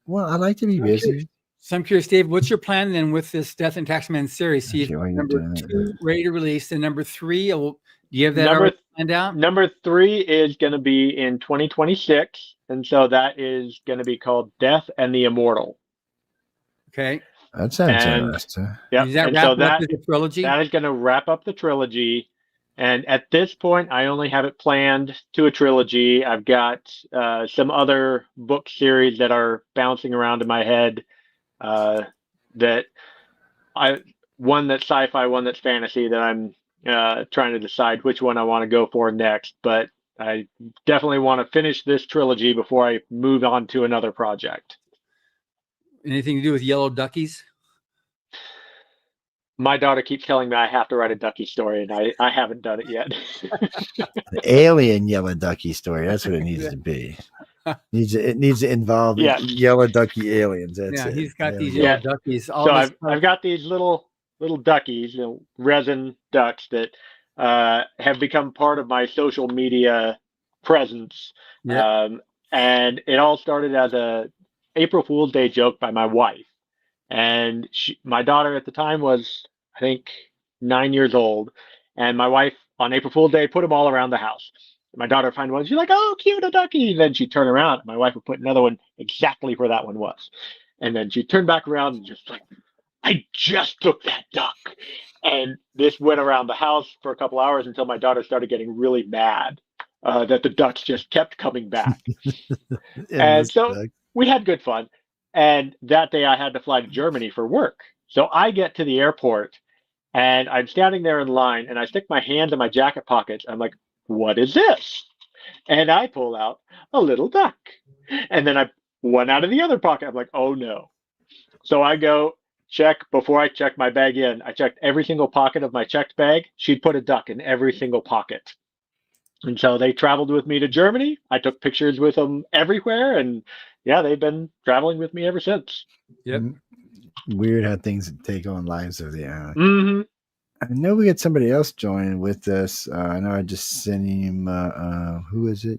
S1: well, I like to be busy.
S2: So I'm curious, Dave, what's your plan then with this Death and Taxman series? So you
S1: Okay, while you're
S2: number
S1: doing
S2: 2 ready to release, and number 3, do you have that
S3: Number
S2: already planned out?
S3: number 3 is going to be in 2026, and so that is going to be called Death and the Immortal.
S2: Okay.
S1: that sounds
S3: And
S1: interesting.
S3: yep,
S2: Is that
S3: and so
S2: wrapping up
S3: that
S2: as a trilogy?
S3: that is going to wrap up the trilogy. And at this point, I only have it planned to a trilogy. I've got some other book series that are bouncing around in my head. That one that's sci-fi, one that's fantasy, that I'm trying to decide which one I want to go for next. But I definitely want to finish this trilogy before I move on to another project.
S2: Anything to do with yellow duckies?
S3: My daughter keeps telling me I have to write a ducky story, and I haven't done it yet.
S1: The alien yellow ducky story. That's what it needs to be. It needs to involve
S3: Yeah.
S1: yellow ducky aliens. That's
S2: Yeah,
S1: it.
S2: he's got
S1: There
S2: these
S1: we go.
S2: yellow duckies. All
S3: So
S2: this
S3: I've got these little duckies, resin ducks that have become part of my social media presence.
S2: Yeah.
S3: And it all started as a April Fool's Day joke by my wife. And my daughter at the time was, I think, 9 years old. And my wife on April Fool's Day put them all around the house. My daughter would find one. She's like, "Oh, cute, a ducky." Then she'd turn around. And my wife would put another one exactly where that one was. And then she'd turn back around and just like, "I just took that duck." And this went around the house for a couple hours until my daughter started getting really mad that the ducks just kept coming back. And so we had good fun. And that day I had to fly to Germany for work. So I get to the airport and I'm standing there in line and I stick my hands in my jacket pockets. I'm like, "What is this?" And I pull out a little duck. And then I one out of the other pocket. I'm like, "Oh no." So I go check before I check my bag in. I checked every single pocket of my checked bag. She'd put a duck in every single pocket. And so they traveled with me to Germany. I took pictures with them everywhere. And yeah, they've been traveling with me ever since.
S2: Yep.
S1: Weird how things take on lives of the island.
S3: Mm-hmm.
S1: I know we got somebody else joining with us. I know I just sent him. Who is it?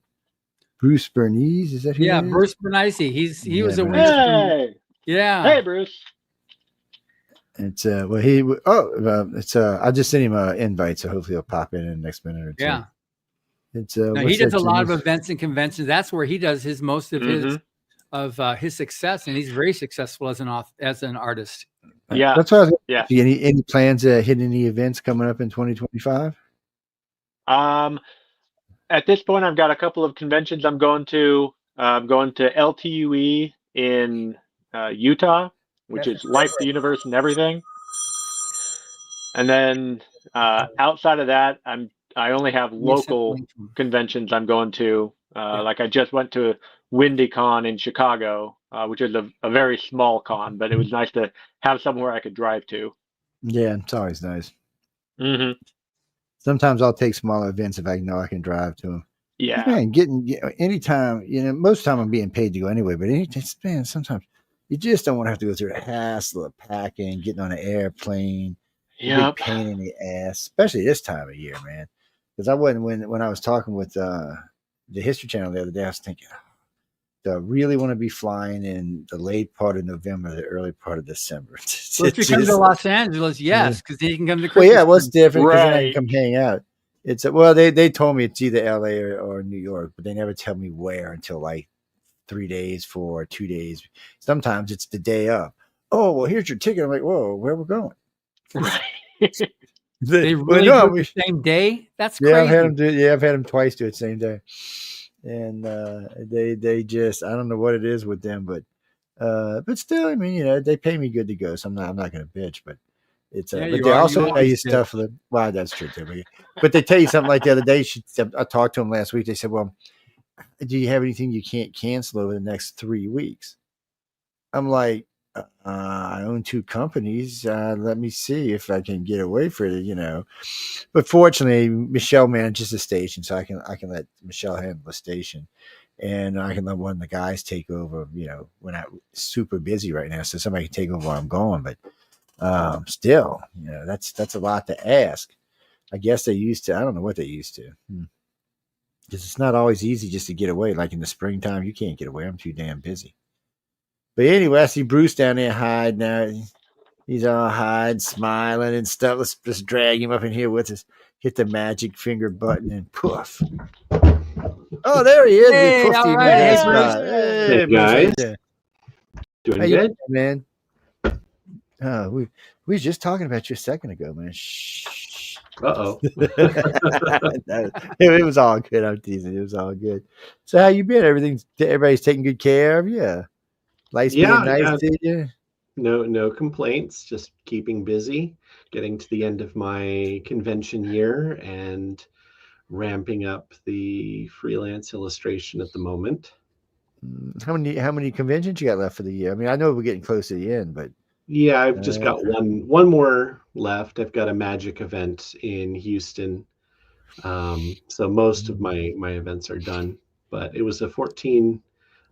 S1: Bruce Bernice? Is that who?
S2: Yeah,
S1: that is?
S2: Bruce Bernice. He was a
S1: Bernice.
S2: winner.
S3: Hey.
S2: Yeah.
S3: Hey, Bruce.
S1: It's well it's I just sent him an invite, so hopefully he'll pop in the next minute or two.
S2: Yeah.
S1: It's
S2: No, he does a lot of events and conventions. That's where he does his most of his success, and he's very successful as an artist.
S3: Yeah.
S1: That's what I was
S3: yeah.
S1: Any plans to hit any events coming up in 2025?
S3: At this point, I've got a couple of conventions I'm going to. I'm going to LTUE in Utah, which is Life, the Universe, and Everything. And then outside of that, I only have local conventions I'm going to. Like I just went to WindyCon in Chicago, which is a very small con, but it was nice to have somewhere I could drive to.
S1: Yeah, it's always nice.
S3: Mm-hmm.
S1: Sometimes I'll take smaller events if I know I can drive to them.
S3: Yeah.
S1: Man, anytime, most of the time I'm being paid to go anyway, but man, sometimes you just don't want to have to go through the hassle of packing, getting on an airplane.
S3: Yeah.
S1: Big pain in the ass, especially this time of year, man. Because I wasn't when I was talking with the History Channel the other day, I was thinking, do I really want to be flying in the late part of November, the early part of December?
S2: Well, if you come to Los Angeles, yes, because then you can come to Christmas.
S1: Well, yeah, what's different because
S3: Right.
S1: then I can come hang out. It's they told me it's either LA or New York, but they never tell me where until like 3 days, 2 days. Sometimes it's the day of. Oh, well, here's your ticket. I'm like, whoa, where we're going?
S3: Right.
S2: They really do it the same day? That's crazy.
S1: I've had them twice do it same day. And they just, I don't know what it is with them, but But still, I mean, they pay me good to go, so I'm not going to bitch. But it's
S2: Yeah,
S1: but
S2: you
S1: they
S2: are. You
S1: also tell you
S2: always did.
S1: stuff. Well, that's true too. But they tell you something like the other day. I talked to them last week. They said, "Well, do you have anything you can't cancel over the next 3 weeks?" I'm like, I own 2 companies. Let me see if I can get away for it. But fortunately, Michelle manages the station, so I can let Michelle handle the station, and I can let one of the guys take over. When I'm super busy right now, so somebody can take over while I'm going. But still, that's a lot to ask. I guess they used to. I don't know what they used to. Because it's not always easy just to get away. Like in the springtime, you can't get away. I'm too damn busy. But anyway, I see Bruce down there hide now. He's all hide, smiling and stuff. Let's just drag him up in here with us. Hit the magic finger button and poof. Oh, there he is. We
S2: Hey,
S1: poofed
S2: all
S1: him
S2: right.
S1: in
S2: Hey,
S1: his
S2: Bruce.
S1: spot.
S4: Hey
S1: Hey, Bruce, how you
S4: guys,
S1: doing?
S4: doing
S1: How you
S4: good?
S1: doing, man? We was just talking about you a second ago, man. Shh.
S4: Uh-oh.
S1: No, it was all good. I'm teasing. It was all good. So how you been? Everybody's taking good care of you. Life's being
S4: Yeah,
S1: nice
S4: yeah,
S1: to you.
S4: no complaints. Just keeping busy, getting to the end of my convention year and ramping up the freelance illustration at the moment.
S1: How many conventions you got left for the year? I mean, I know we're getting close to the end, but
S4: Yeah, I've just
S1: uh,
S4: got one more left. I've got a magic event in Houston. So most of my events are done, but it was a 14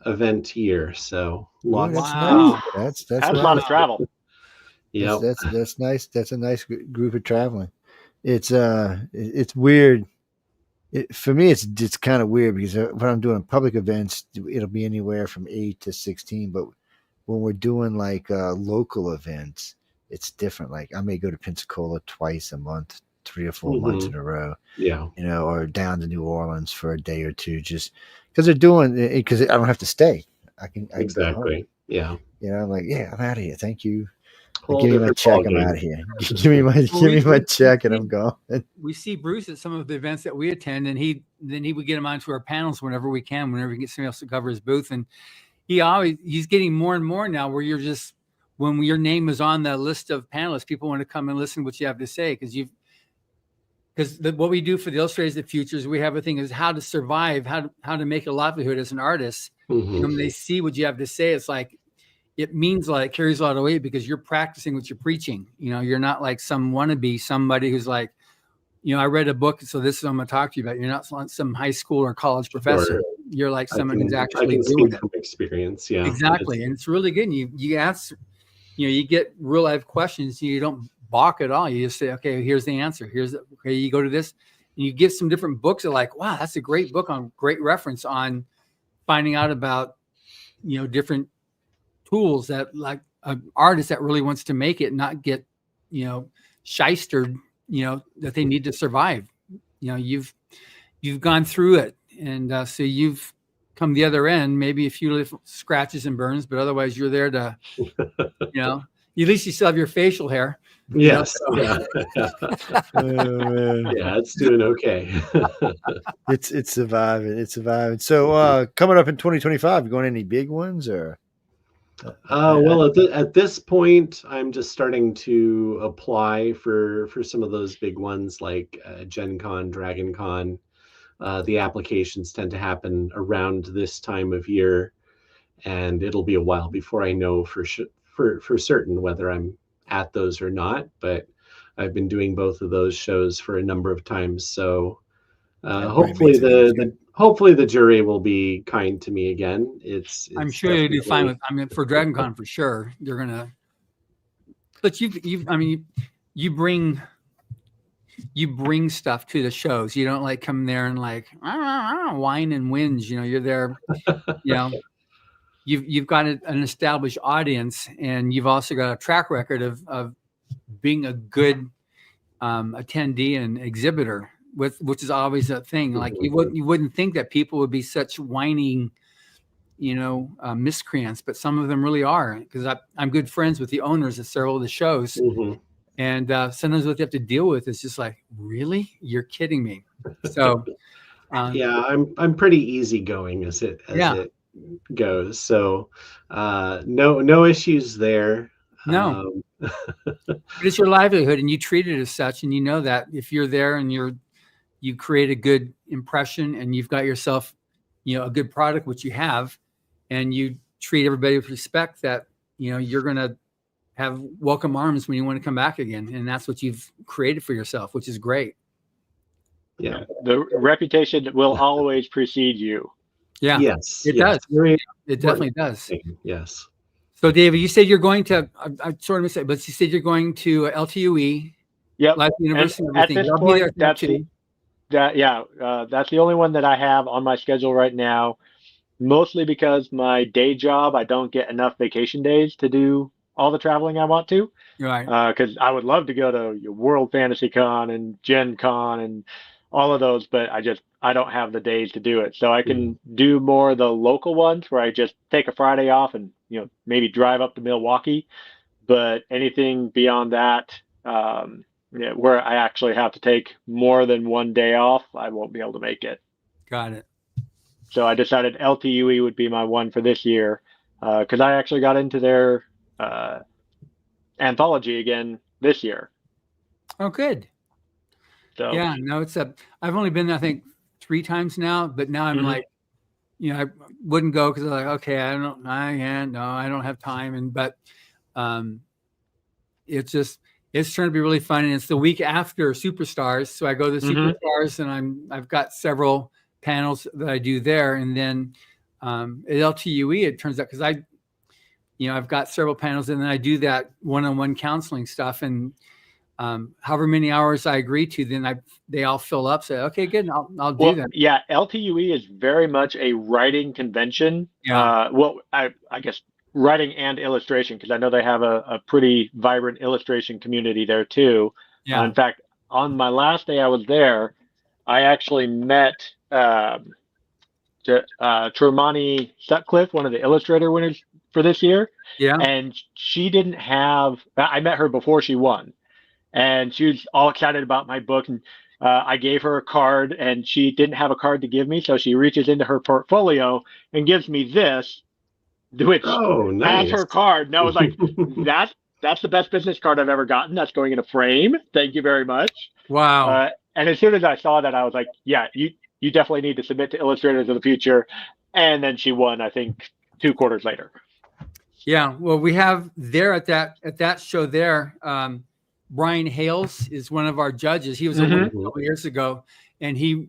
S4: event year, so
S1: ooh,
S4: lots
S1: that's
S4: to
S1: nice.
S4: do.
S2: Wow.
S1: That's
S3: That's a lot
S1: nice.
S3: of travel.
S1: That's
S4: Yep.
S1: that's that's nice. That's a nice group of traveling. It's weird. For me, it's kind of weird because when I'm doing public events, it'll be anywhere from 8 to 16. But when we're doing like local events, it's different. Like I may go to Pensacola twice a month, 3 or 4 months in
S4: hmm
S1: a row,
S4: Yeah,
S1: or down to New Orleans for a day or two, just because they're doing it. Because I don't have to stay. I can go home.
S4: exactly. Yeah.
S1: I'm like, yeah, I'm out of here. Thank you.
S4: Whole
S1: Give me my
S4: different
S1: check.
S4: ball
S1: I'm out
S4: game.
S1: of here.
S2: Well,
S1: Give me my check, and I'm gone.
S2: we see Bruce at some of the events that we attend, and he would get him onto our panels whenever we can, whenever we get somebody else to cover his booth. And he's getting more and more now where you're just, when your name is on the list of panelists, people want to come and listen to what you have to say because what we do for the illustrators of the future is we have a thing is how to survive, how to make a livelihood as an artist. And when
S4: hmm
S2: they see what you have to say, it's like it means like it carries a lot of weight because you're practicing what you're preaching. You're not like some wannabe somebody who's like, I read a book, so this is what I'm going to talk to you about. You're not some high school or college professor.
S4: Sure.
S2: You're like
S4: I
S2: someone who's
S4: can I
S2: actually
S4: can
S2: doing
S4: speak
S2: it.
S4: from experience. Yeah.
S2: Exactly. And it's really good. And you ask, you get real life questions. You don't balk at all. You just say, okay, here's the answer. Okay, you go to this and you give some different books that like, wow, that's a great book on great reference on finding out about, different tools that like an artist that really wants to make it, not get, shystered, that they need to survive. You've gone through it. And so you've come the other end, maybe a few little scratches and burns, but otherwise you're there to, at least you still have your facial hair,
S4: Yes.
S2: so.
S4: Yeah.
S1: Oh, man.
S4: Yeah, it's doing okay.
S1: It's surviving. It's surviving. So coming up in 2025, you going any big ones or?
S4: Well, at this point, I'm just starting to apply for some of those big ones like Gen Con, Dragon Con. The applications tend to happen around this time of year, and it'll be a while before I know for certain whether I'm at those or not. But I've been doing both of those shows for a number of times, so
S1: That probably
S4: hopefully
S1: makes it easier.
S4: hopefully the jury will be kind to me again.
S2: I'm
S4: It's
S2: sure you'll do fine
S4: definitely
S2: with, for Dragon Con for sure. They're going to, but you bring, stuff to the shows. You don't like come there and like, whine and whinge, you're there, you know, you've got an established audience and you've also got a track record of being a good attendee and exhibitor which is always a thing. Like
S4: Mhm.
S2: you wouldn't think that people would be such whining, miscreants, but some of them really are because I'm good friends with the owners of several of the shows.
S4: Mhm.
S2: And sometimes what they have to deal with is just like, really? You're kidding me. So,
S4: Yeah, I'm pretty easygoing as
S2: yeah,
S4: it goes. So no issues there.
S2: No, but it's your livelihood, and you treat it as such, and you know that if you're there and you create a good impression, and you've got yourself, a good product, which you have, and you treat everybody with respect, that you're going to have welcome arms when you want to come back again, and that's what you've created for yourself, which is great.
S4: Yeah.
S3: The reputation will always precede you.
S2: Yeah.
S4: Yes.
S2: It
S4: yes.
S2: does.
S4: Very
S2: It definitely does.
S4: Yes.
S2: So, David, you said you're going to, I sort of missed it, but you said you're going to LTUE,
S3: Yep.
S2: Life University, and
S3: At
S2: everything.
S3: this
S2: I'll be there
S3: point,
S2: at that too.
S3: that's the only one that I have on my schedule right now. Mostly because my day job, I don't get enough vacation days to do all the traveling I want to.
S2: Right.
S3: Because I would love to go to World Fantasy Con and Gen Con and all of those, but I don't have the days to do it. So I can do more of the local ones where I just take a Friday off and maybe drive up to Milwaukee. But anything beyond that, where I actually have to take more than one day off, I won't be able to make it.
S2: Got it.
S3: So I decided LTUE would be my one for this year because I actually got into their anthology again this year.
S2: Oh, good.
S3: So
S2: yeah, no, I've only been there, I think, 3 times now, but now I'm like, I wouldn't go because I'm like, okay, I don't have time. But it's trying to be really fun. And it's the week after Superstars. So I go to Superstars and I've got several panels that I do there. And then at LTUE, it turns out, because I've got several panels, and then I do that one-on-one counseling stuff. And however many hours I agree to, then they all fill up. Say, okay, good, I'll do that.
S3: Yeah, LTUE is very much a writing convention.
S2: Yeah.
S3: I guess writing and illustration, because I know they have a pretty vibrant illustration community there too.
S2: Yeah.
S3: In fact, on my last day I was there, I actually met Tremonti Sutcliffe, one of the illustrator winners for this year.
S2: Yeah.
S3: And she didn't have, I met her before she won, and she was all excited about my book. And I gave her a card, and she didn't have a card to give me. So she reaches into her portfolio and gives me this, which
S4: nice.
S3: has her card. And I was like, that's the best business card I've ever gotten. That's going in a frame. Thank you very much.
S2: Wow.
S3: And as soon as I saw that, I was like, yeah, you definitely need to submit to Illustrators of the Future. And then she won, I think, 2 quarters later.
S2: Yeah. Well, we have there at that show there, Brian Hales is one of our judges. He was a winner a couple years ago, and he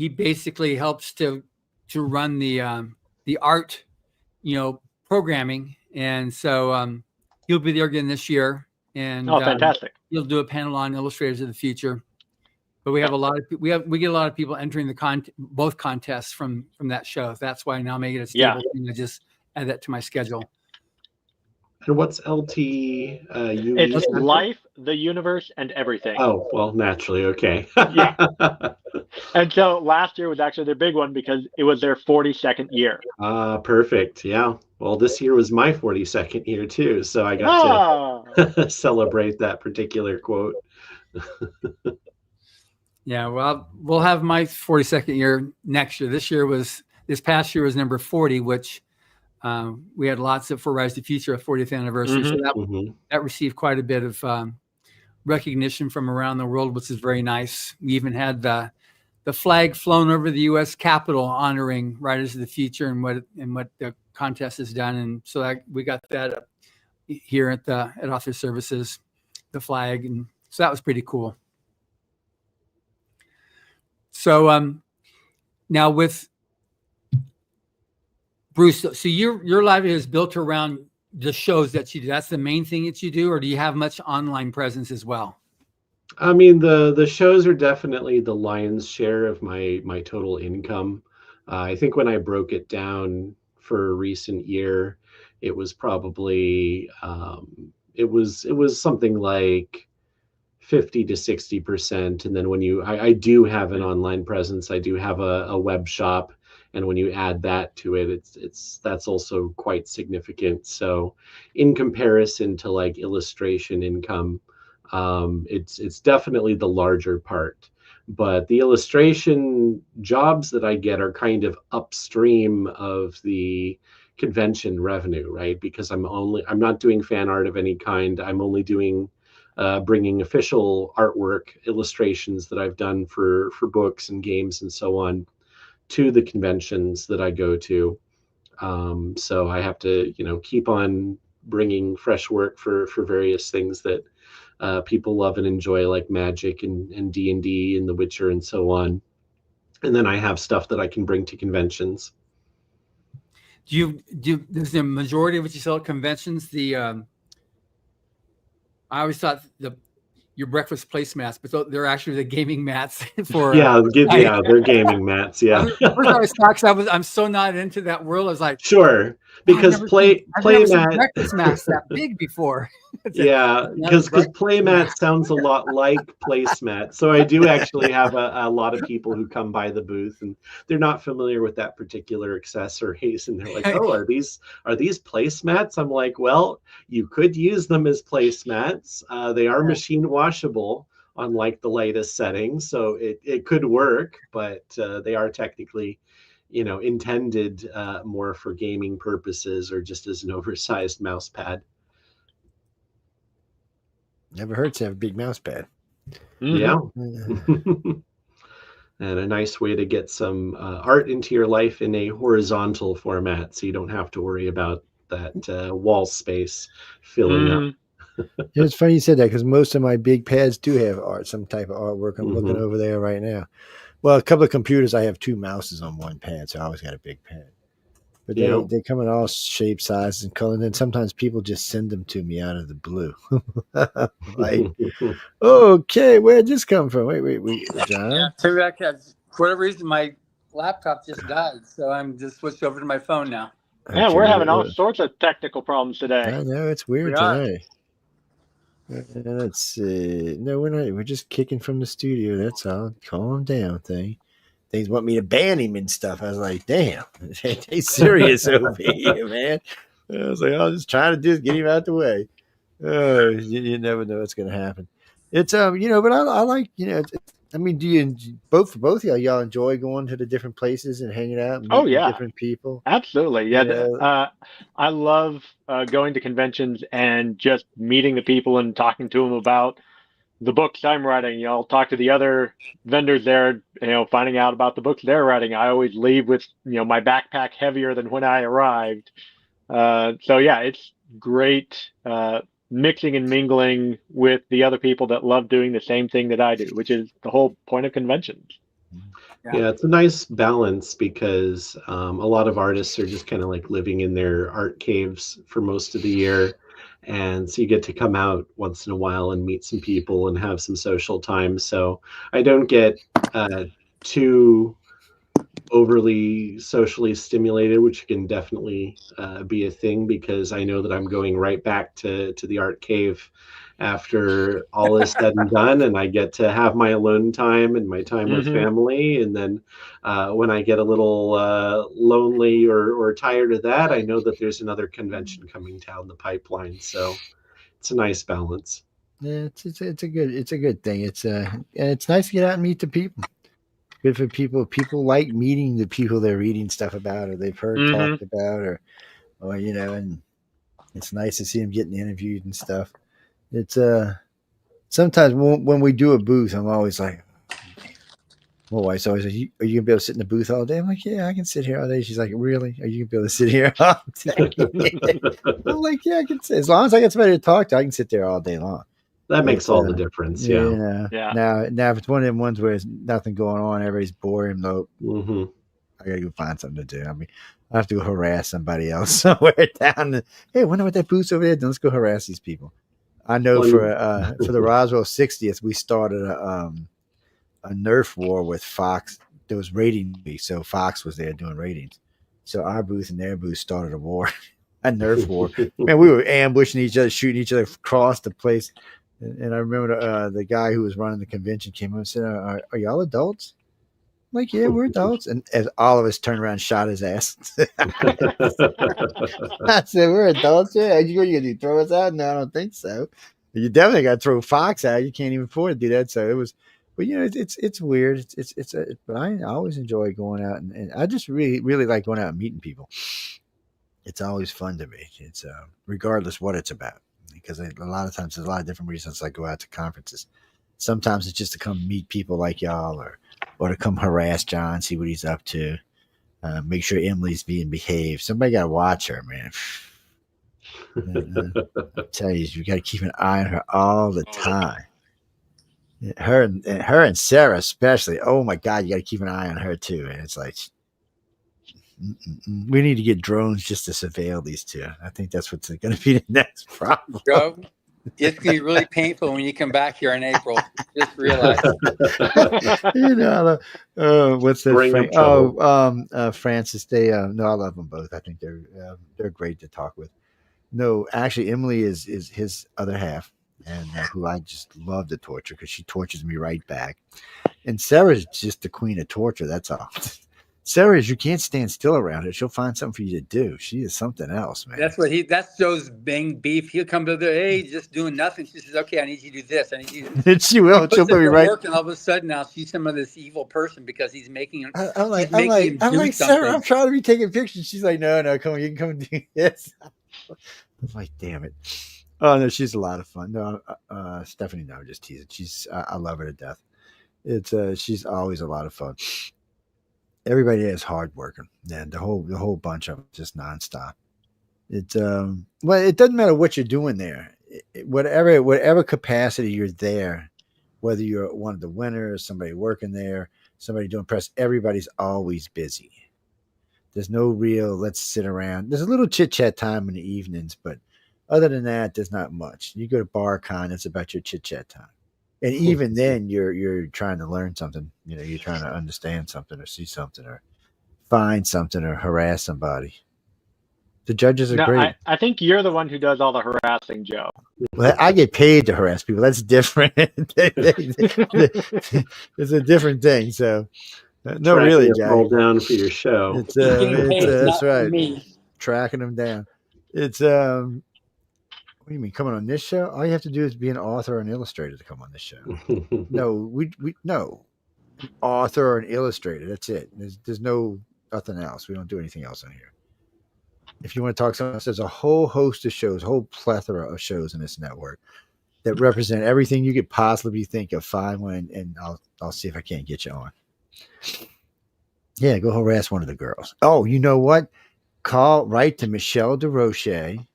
S2: basically helps to run the art, programming. And so he'll be there again this year. And
S3: fantastic.
S2: He'll do a panel on Illustrators of the Future. But we have a lot of we get a lot of people entering both contests from that show. That's why now I make it a stable thing. I just add that to my schedule.
S4: And what's LT?
S3: It's Life, the Universe, and Everything.
S4: Oh, well, naturally, okay.
S3: Yeah. And so last year was actually their big one because it was their 42nd year.
S4: Perfect. Yeah. Well, this year was my 42nd year too, so I got to celebrate that particular quote.
S2: Yeah, well, we'll have my 42nd year next year. This past year was number 40, which we had lots of for Rise to Future, a 40th anniversary. So that received quite a bit of recognition from around the world, which is very nice. We even had the flag flown over the U.S. Capitol honoring Riders of the Future and what the contest has done. And so we got that up here at Authors Services, the flag, and so that was pretty cool. So now with Bruce, so your livelihood is built around the shows that you do. That's the main thing that you do, or do you have much online presence as well?
S4: I mean, the shows are definitely the lion's share of my total income. I think when I broke it down for a recent year, it was probably it was something like 50 to 60%. And then when I do have an online presence, I do have a web shop. And when you add that to it, that's also quite significant. So in comparison to like illustration income, it's definitely the larger part. But the illustration jobs that I get are kind of upstream of the convention revenue, right? Because I'm not doing fan art of any kind. I'm only doing bringing official artwork, illustrations that I've done for books and games and so on to the conventions that I go to. So I have to, keep on bringing fresh work for various things that people love and enjoy, like Magic and D&D and The Witcher and so on. And then I have stuff that I can bring to conventions.
S2: Does the majority of what you sell at conventions, I always thought your breakfast placemats, but they're actually the gaming mats for.
S4: They're gaming mats. Yeah.
S2: First I was shocked, 'cause I'm so not into that world. I was like,
S4: sure, because
S2: I've never seen
S4: playmat
S2: breakfast mats that big before.
S4: yeah, because playmat sounds a lot like placemat. So I do actually have a lot of people who come by the booth and they're not familiar with that particular accessories, and they're like, "Oh, are these placemats?" I'm like, "Well, you could use them as placemats. They are machine washable, unlike the latest settings, so it could work, but they are technically, intended more for gaming purposes or just as an oversized mouse pad."
S1: Never hurts to have a big mouse pad.
S4: Yeah.
S1: Yeah.
S4: And a nice way to get some art into your life in a horizontal format, so you don't have to worry about that wall space filling up.
S1: It's funny you said that, because most of my big pads do have some type of artwork. I'm looking over there right now. Well, a couple of computers, I have two mouses on one pad, so I always got a big pad. But they come in all shapes, sizes, and colors. And then sometimes people just send them to me out of the blue. Like, okay, where'd this come from? Wait, John.
S2: Yeah, for whatever reason, my laptop just died, so I'm just switched over to my phone now.
S3: Yeah, we're having all sorts of technical problems today.
S1: I know, it's weird today. Let's see. No, we're not. We're just kicking from the studio. That's all. Calm down, Things want me to ban him and stuff. I was like, damn, they serious over here, man. I was like, I'll just try to get him out the way. You never know what's going to happen. It's but I like, I mean, do you both of y'all enjoy going to the different places and hanging out and meeting different people?
S3: Absolutely. Yeah. I love going to conventions and just meeting the people and talking to them about the books I'm writing. I'll talk to the other vendors there, finding out about the books they're writing. I always leave with, my backpack heavier than when I arrived. So yeah, it's great mixing and mingling with the other people that love doing the same thing that I do, which is the whole point of conventions.
S4: Yeah, it's a nice balance, because a lot of artists are just kind of like living in their art caves for most of the year. And so you get to come out once in a while and meet some people and have some social time. So I don't get too overly socially stimulated, which can definitely be a thing, because I know that I'm going right back to the art cave after all is said and done, and I get to have my alone time and my time with family. And then when I get a little lonely or tired of that, I know that there's another convention coming down the pipeline. So it's a nice balance.
S1: Yeah, it's a good thing. It's nice to get out and meet the people. Good for people. People like meeting the people they're reading stuff about, or they've heard talked about, or and it's nice to see them getting interviewed and stuff. It's sometimes when we do a booth, I'm always like, my wife's always like, "Are you gonna be able to sit in the booth all day?" I'm like, "Yeah, I can sit here all day." She's like, "Really? Are you gonna be able to sit here all day?" I'm like, "Yeah, I can sit. As long as I get somebody to talk to, I can sit there all day long."
S4: That makes all the difference. Yeah.
S1: Now if it's one of them ones where there's nothing going on, everybody's boring, though, I gotta go find something to do. I mean, I have to go harass somebody else somewhere down. Hey, wonder what that booth's over there. Let's go harass these people. I know for the Roswell 60th, we started a Nerf war with Fox. There was rating week, so Fox was there doing ratings. So our booth and their booth started a war, a Nerf war. Man, we were ambushing each other, shooting each other across the place. And I remember the guy who was running the convention came up and said, "Are y'all adults?" I'm like, "Yeah, we're adults." And as all of us turned around and shot his ass. I said, "We're adults, yeah. You gonna do? Throw us out?" No, I don't think so. You definitely got to throw Fox out. You can't even afford to do that. So it was But it's weird. But I always enjoy going out, and I just really like going out and meeting people. It's always fun to me. It's regardless what it's about, because a lot of times there's a lot of different reasons I go out to conferences. Sometimes it's just to come meet people like y'all, or to come harass John, see what he's up to, make sure Emily's being behaved. Somebody got to watch her, man. I tell you got to keep an eye on her all the time. Her and Sarah especially. Oh my God, you got to keep an eye on her too. And it's like, we need to get drones just to surveil these two. I think that's what's going to be the next problem.
S2: Joe, it's going to be really painful when you come back here in April. Just realize.
S1: What's that?
S4: Bring up trouble.
S1: Francis. They no, I love them both. I think they're great to talk with. No, actually, Emily is his other half, and who I just love to torture because she tortures me right back. And Sarah's just the queen of torture. That's all. Sarah is, you can't stand still around her. She'll find something for you to do. She is something else, man.
S2: That's Joe's bang beef. He'll come to the, hey, just doing nothing. She says, okay, I need you to do this. I need you to do this.
S1: And she will. She'll be right.
S2: Work, and all of a sudden now she's some of this evil person because he's making him.
S1: I'm like, Sarah, I'm trying to be taking pictures. She's like, no, come on, you can come and do this. I was like, damn it. Oh no, she's a lot of fun. No, Stephanie, no, just teasing. I love her to death. She's always a lot of fun. Everybody is hard working, and the whole bunch of them just nonstop. It doesn't matter what you're doing there. Whatever capacity you're there, whether you're one of the winners, somebody working there, somebody doing press, everybody's always busy. There's no real let's sit around. There's a little chit chat time in the evenings, but other than that, there's not much. You go to BarCon, it's about your chit chat time. And even then, you're trying to learn something. You're trying to understand something, or see something, or find something, or harass somebody. The judges are great.
S3: I think you're the one who does all the harassing, Joe.
S1: Well, I get paid to harass people. That's different. It's a different thing. So, no, really, Jack.
S4: Roll down for your show.
S1: That's right. Tracking them down. It's What do you mean coming on this show? All you have to do is be an author or an illustrator to come on this show. No, author or an illustrator. That's it. There's nothing else. We don't do anything else on here. If you want to talk something else, there's a whole host of shows, a whole plethora of shows in this network that represent everything you could possibly think of. Find one, and I'll see if I can't get you on. Yeah, go harass one of the girls. Oh, you know what? Write to Michelle DeRoche,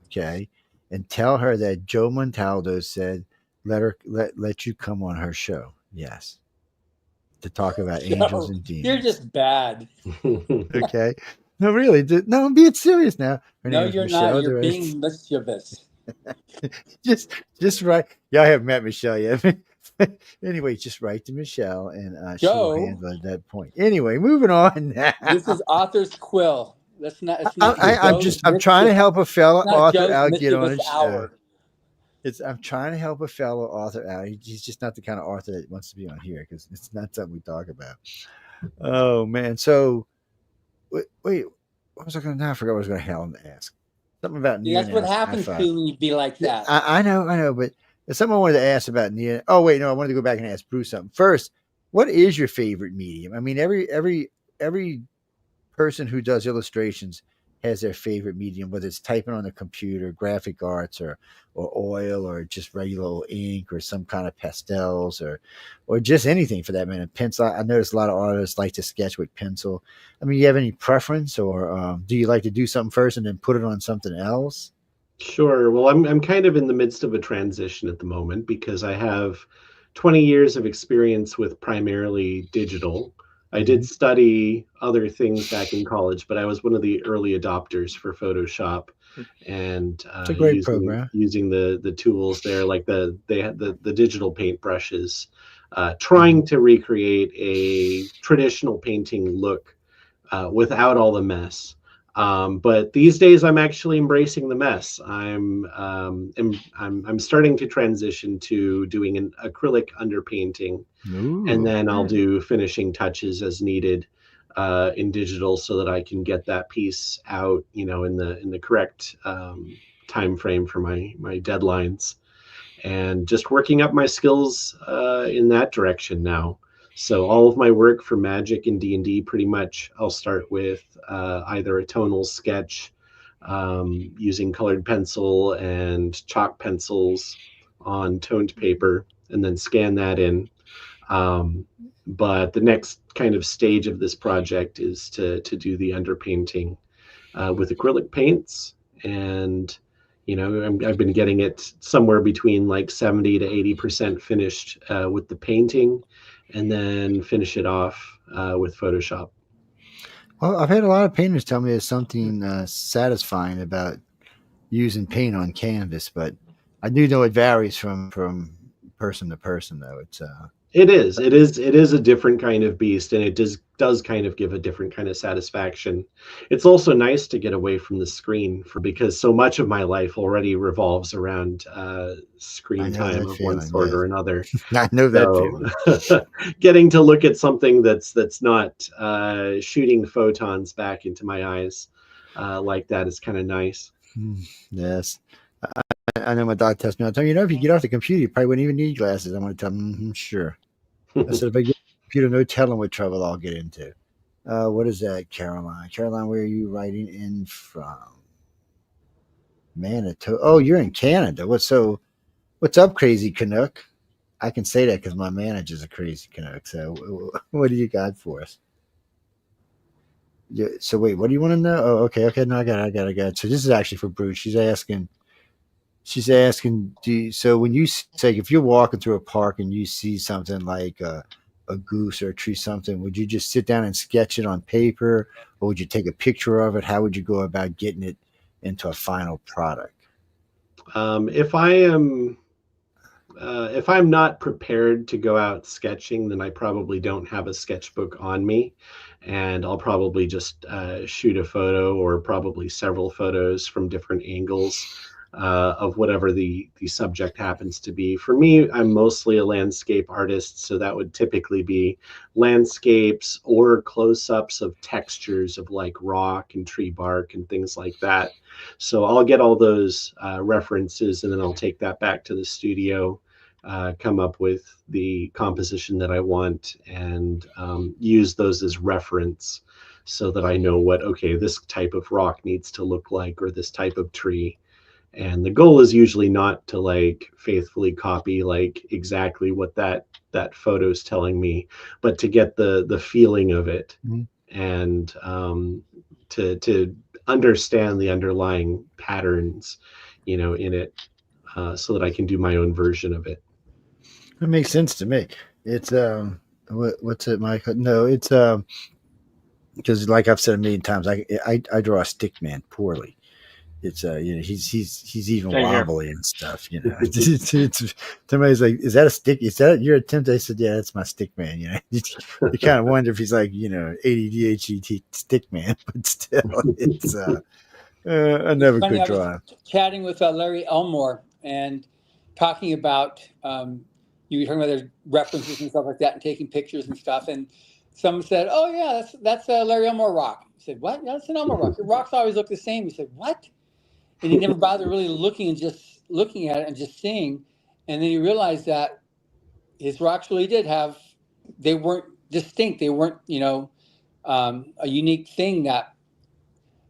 S1: okay, and tell her that Joe Montaldo said let you come on her show. Yes. To talk about angels and demons.
S2: You're just bad.
S1: Okay. No, really. No, I'm being serious now.
S2: No, you're not. You're being mischievous.
S1: just write. Y'all haven't met Michelle yet. Anyway, just write to Michelle, and she'll handle at that point. Anyway, moving on now.
S2: This is Authors Quill. That's not.
S1: I'm trying to help a fellow author out get on his show. I'm trying to help a fellow author out. He's just not the kind of author that wants to be on here because it's not something we talk about. Oh man! So wait, what was I going to? I forgot what I was going to ask. Something about
S2: Nia. That's what happens to when you be like that.
S1: I know, but there's something I wanted to ask about Nia. Oh wait, no, I wanted to go back and ask Bruce something first. What is your favorite medium? I mean, every person who does illustrations has their favorite medium, whether it's typing on a computer, graphic arts, or oil, or just regular ink, or some kind of pastels, or just anything for that matter. Pencil. I noticed a lot of artists like to sketch with pencil. I mean, you have any preference, or do you like to do something first and then put it on something else?
S4: Sure. Well, I'm kind of in the midst of a transition at the moment because I have 20 years of experience with primarily digital. I did study other things back in college, but I was one of the early adopters for Photoshop, and
S1: it's a great program.
S4: Using the tools there, like the digital paint brushes, trying to recreate a traditional painting look without all the mess. But these days, I'm actually embracing the mess. I'm starting to transition to doing an acrylic underpainting. Ooh. And then I'll do finishing touches as needed in digital so that I can get that piece out, in the correct time frame for my deadlines. and just working up my skills in that direction now. So all of my work for Magic and D&D, pretty much, I'll start with either a tonal sketch using colored pencil and chalk pencils on toned paper, and then scan that in. But the next kind of stage of this project is to do the underpainting with acrylic paints. And I've been getting it somewhere between like 70 to 80% finished with the painting, and then finish it off with Photoshop.
S1: Well, I've had a lot of painters tell me there's something satisfying about using paint on canvas, but I do know it varies from person to person, though. It's
S4: It is a different kind of beast, and it does kind of give a different kind of satisfaction. It's also nice to get away from the screen because so much of my life already revolves around
S1: I
S4: screen
S1: know
S4: time
S1: that
S4: of one
S1: feeling.
S4: sort
S1: Yes,
S4: or another.
S1: I know that feeling.
S4: So getting to look at something that's not shooting photons back into my eyes like that is kind of nice.
S1: Yes. I know my dog tells me all the time, if you get off the computer, you probably wouldn't even need glasses. I'm going to tell him, sure. I said, if I get off the computer, no telling what trouble I'll get into. What is that, Caroline? Caroline, where are you writing in from? Manitoba. Oh, you're in Canada. What's up, Crazy Canuck? I can say that because my manager's a Crazy Canuck. So, what do you got for us? Yeah, so wait, what do you want to know? Oh, okay. No, I got it. So this is actually for Bruce. She's asking, so when you say, if you're walking through a park and you see something like a goose or a tree, something, would you just sit down and sketch it on paper, or would you take a picture of it? How would you go about getting it into a final product?
S4: If I'm not prepared to go out sketching, then I probably don't have a sketchbook on me, and I'll probably just shoot a photo or probably several photos from different angles of whatever the subject happens to be. For me, I'm mostly a landscape artist, so that would typically be landscapes or close-ups of textures of like rock and tree bark and things like that. So I'll get all those references, and then I'll take that back to the studio, come up with the composition that I want, and use those as reference so that I know okay, this type of rock needs to look like, or this type of tree. And the goal is usually not to like faithfully copy like exactly what that photo is telling me, but to get the feeling of it, and to understand the underlying patterns, in it, so that I can do my own version of it.
S1: It makes sense to me. It's what's it, Michael? No, it's because like I've said a million times, I draw a stick man poorly. It's he's even
S3: Same here.
S1: wobbly and stuff. It's somebody's like, is that a stick? Is that your attempt? I said, yeah, that's my stick man. You kind of wonder if he's like ADHD stick man, but still, it's I never
S2: Funny,
S1: could
S2: I was
S1: draw.
S2: chatting with Larry Elmore and talking about you were talking about their references and stuff like that, and taking pictures and stuff. And someone said, "Oh yeah, that's a Larry Elmore rock." He said, "What? Yeah, that's an Elmore rock. Your rocks always look the same." He said, "What?" And he never bothered really looking and just looking at it and just seeing. And then he realized that his rocks really did have, they weren't distinct. They weren't, a unique thing that,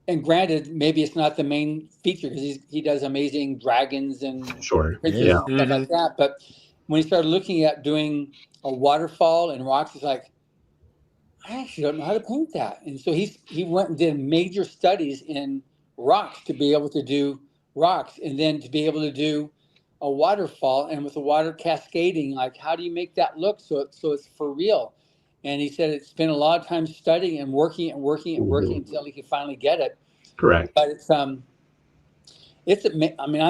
S2: and granted, maybe it's not the main feature because he does amazing dragons and
S4: Sure.
S2: princes
S4: Yeah.
S2: and stuff like that. But when he started looking at doing a waterfall and rocks, he's like, I actually don't know how to paint that. And so he went and did major studies in rocks to be able to do rocks, and then to be able to do a waterfall, and with the water cascading, like how do you make that look so it's for real? And he said it spent a lot of time studying and working and working and working until he could finally get it.
S4: Correct.
S2: But I mean,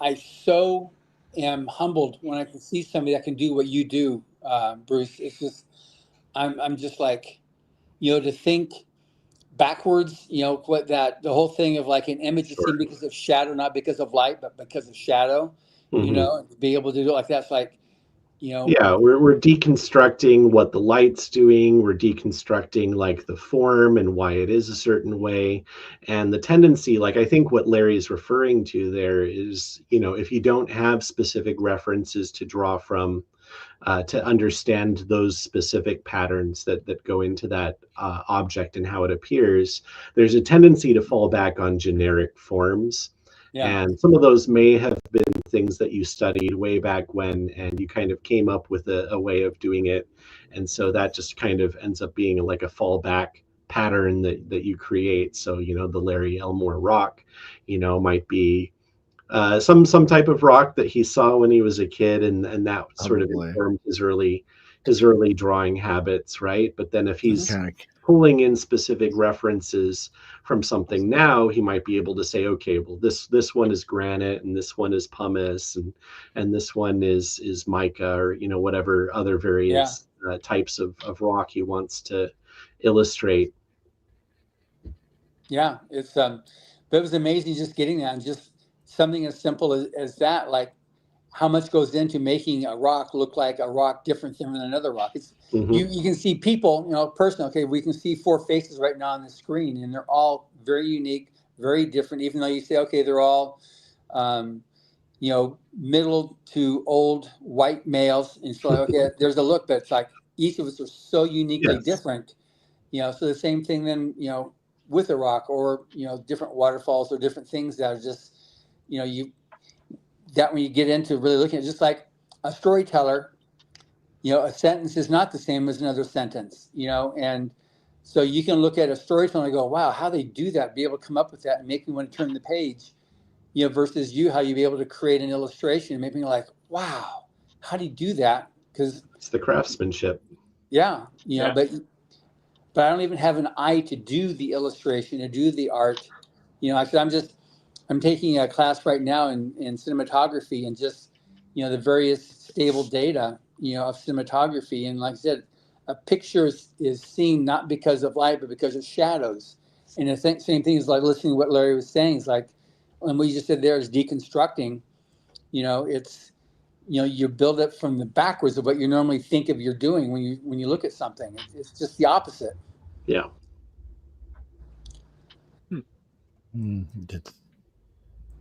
S2: I so am humbled when I can see somebody that can do what you do, Bruce. It's just, I'm just like, to think backwards, what the whole thing of like an image is seen because of shadow, not because of light, but because of shadow, and to be able to do it like that's like,
S4: Yeah, we're deconstructing what the light's doing. We're deconstructing like the form and why it is a certain way. And the tendency, like I think what Larry is referring to there is, if you don't have specific references to draw from, to understand those specific patterns that go into that object and how it appears, there's a tendency to fall back on generic forms.
S2: Yeah.
S4: And some of those may have been things that you studied way back when, and you kind of came up with a way of doing it. And so that just kind of ends up being like a fallback pattern that you create. So, the Larry Elmore rock, might be some type of rock that he saw when he was a kid, and that sort of
S1: Probably.
S4: informed his early drawing habits, right? But then if he's
S1: Kind of.
S4: pulling in specific references from something now, he might be able to say, okay, well, this one is granite, and this one is pumice, and this one is mica, or whatever other various types of rock he wants to illustrate.
S2: Yeah, but it was amazing just getting that, and just something as simple as that, like how much goes into making a rock look like a rock different than another rock. It's you can see people, person. Okay, we can see 4 faces right now on the screen, and they're all very unique, very different. Even though you say, okay, they're all, middle to old white males, and so okay, there's a look, but it's like each of us are so uniquely different. So the same thing then, with a rock, or different waterfalls, or different things that are just, that when you get into really looking at, just like a storyteller, a sentence is not the same as another sentence, and so you can look at a storyteller and go, wow, how they do that, be able to come up with that and make me want to turn the page, versus how you be able to create an illustration and make me like, wow, how do you do that? Because
S4: it's the craftsmanship.
S2: But I don't even have an eye to do the illustration, to do the art. I'm taking a class right now in cinematography, and just, the various stable data, of cinematography. And like I said, a picture is seen not because of light, but because of shadows. And the same thing is like listening to what Larry was saying. It's like, and what you just said there is deconstructing, it's, you build it from the backwards of what you normally think of you're doing when you look at something. It's just the opposite.
S4: Yeah.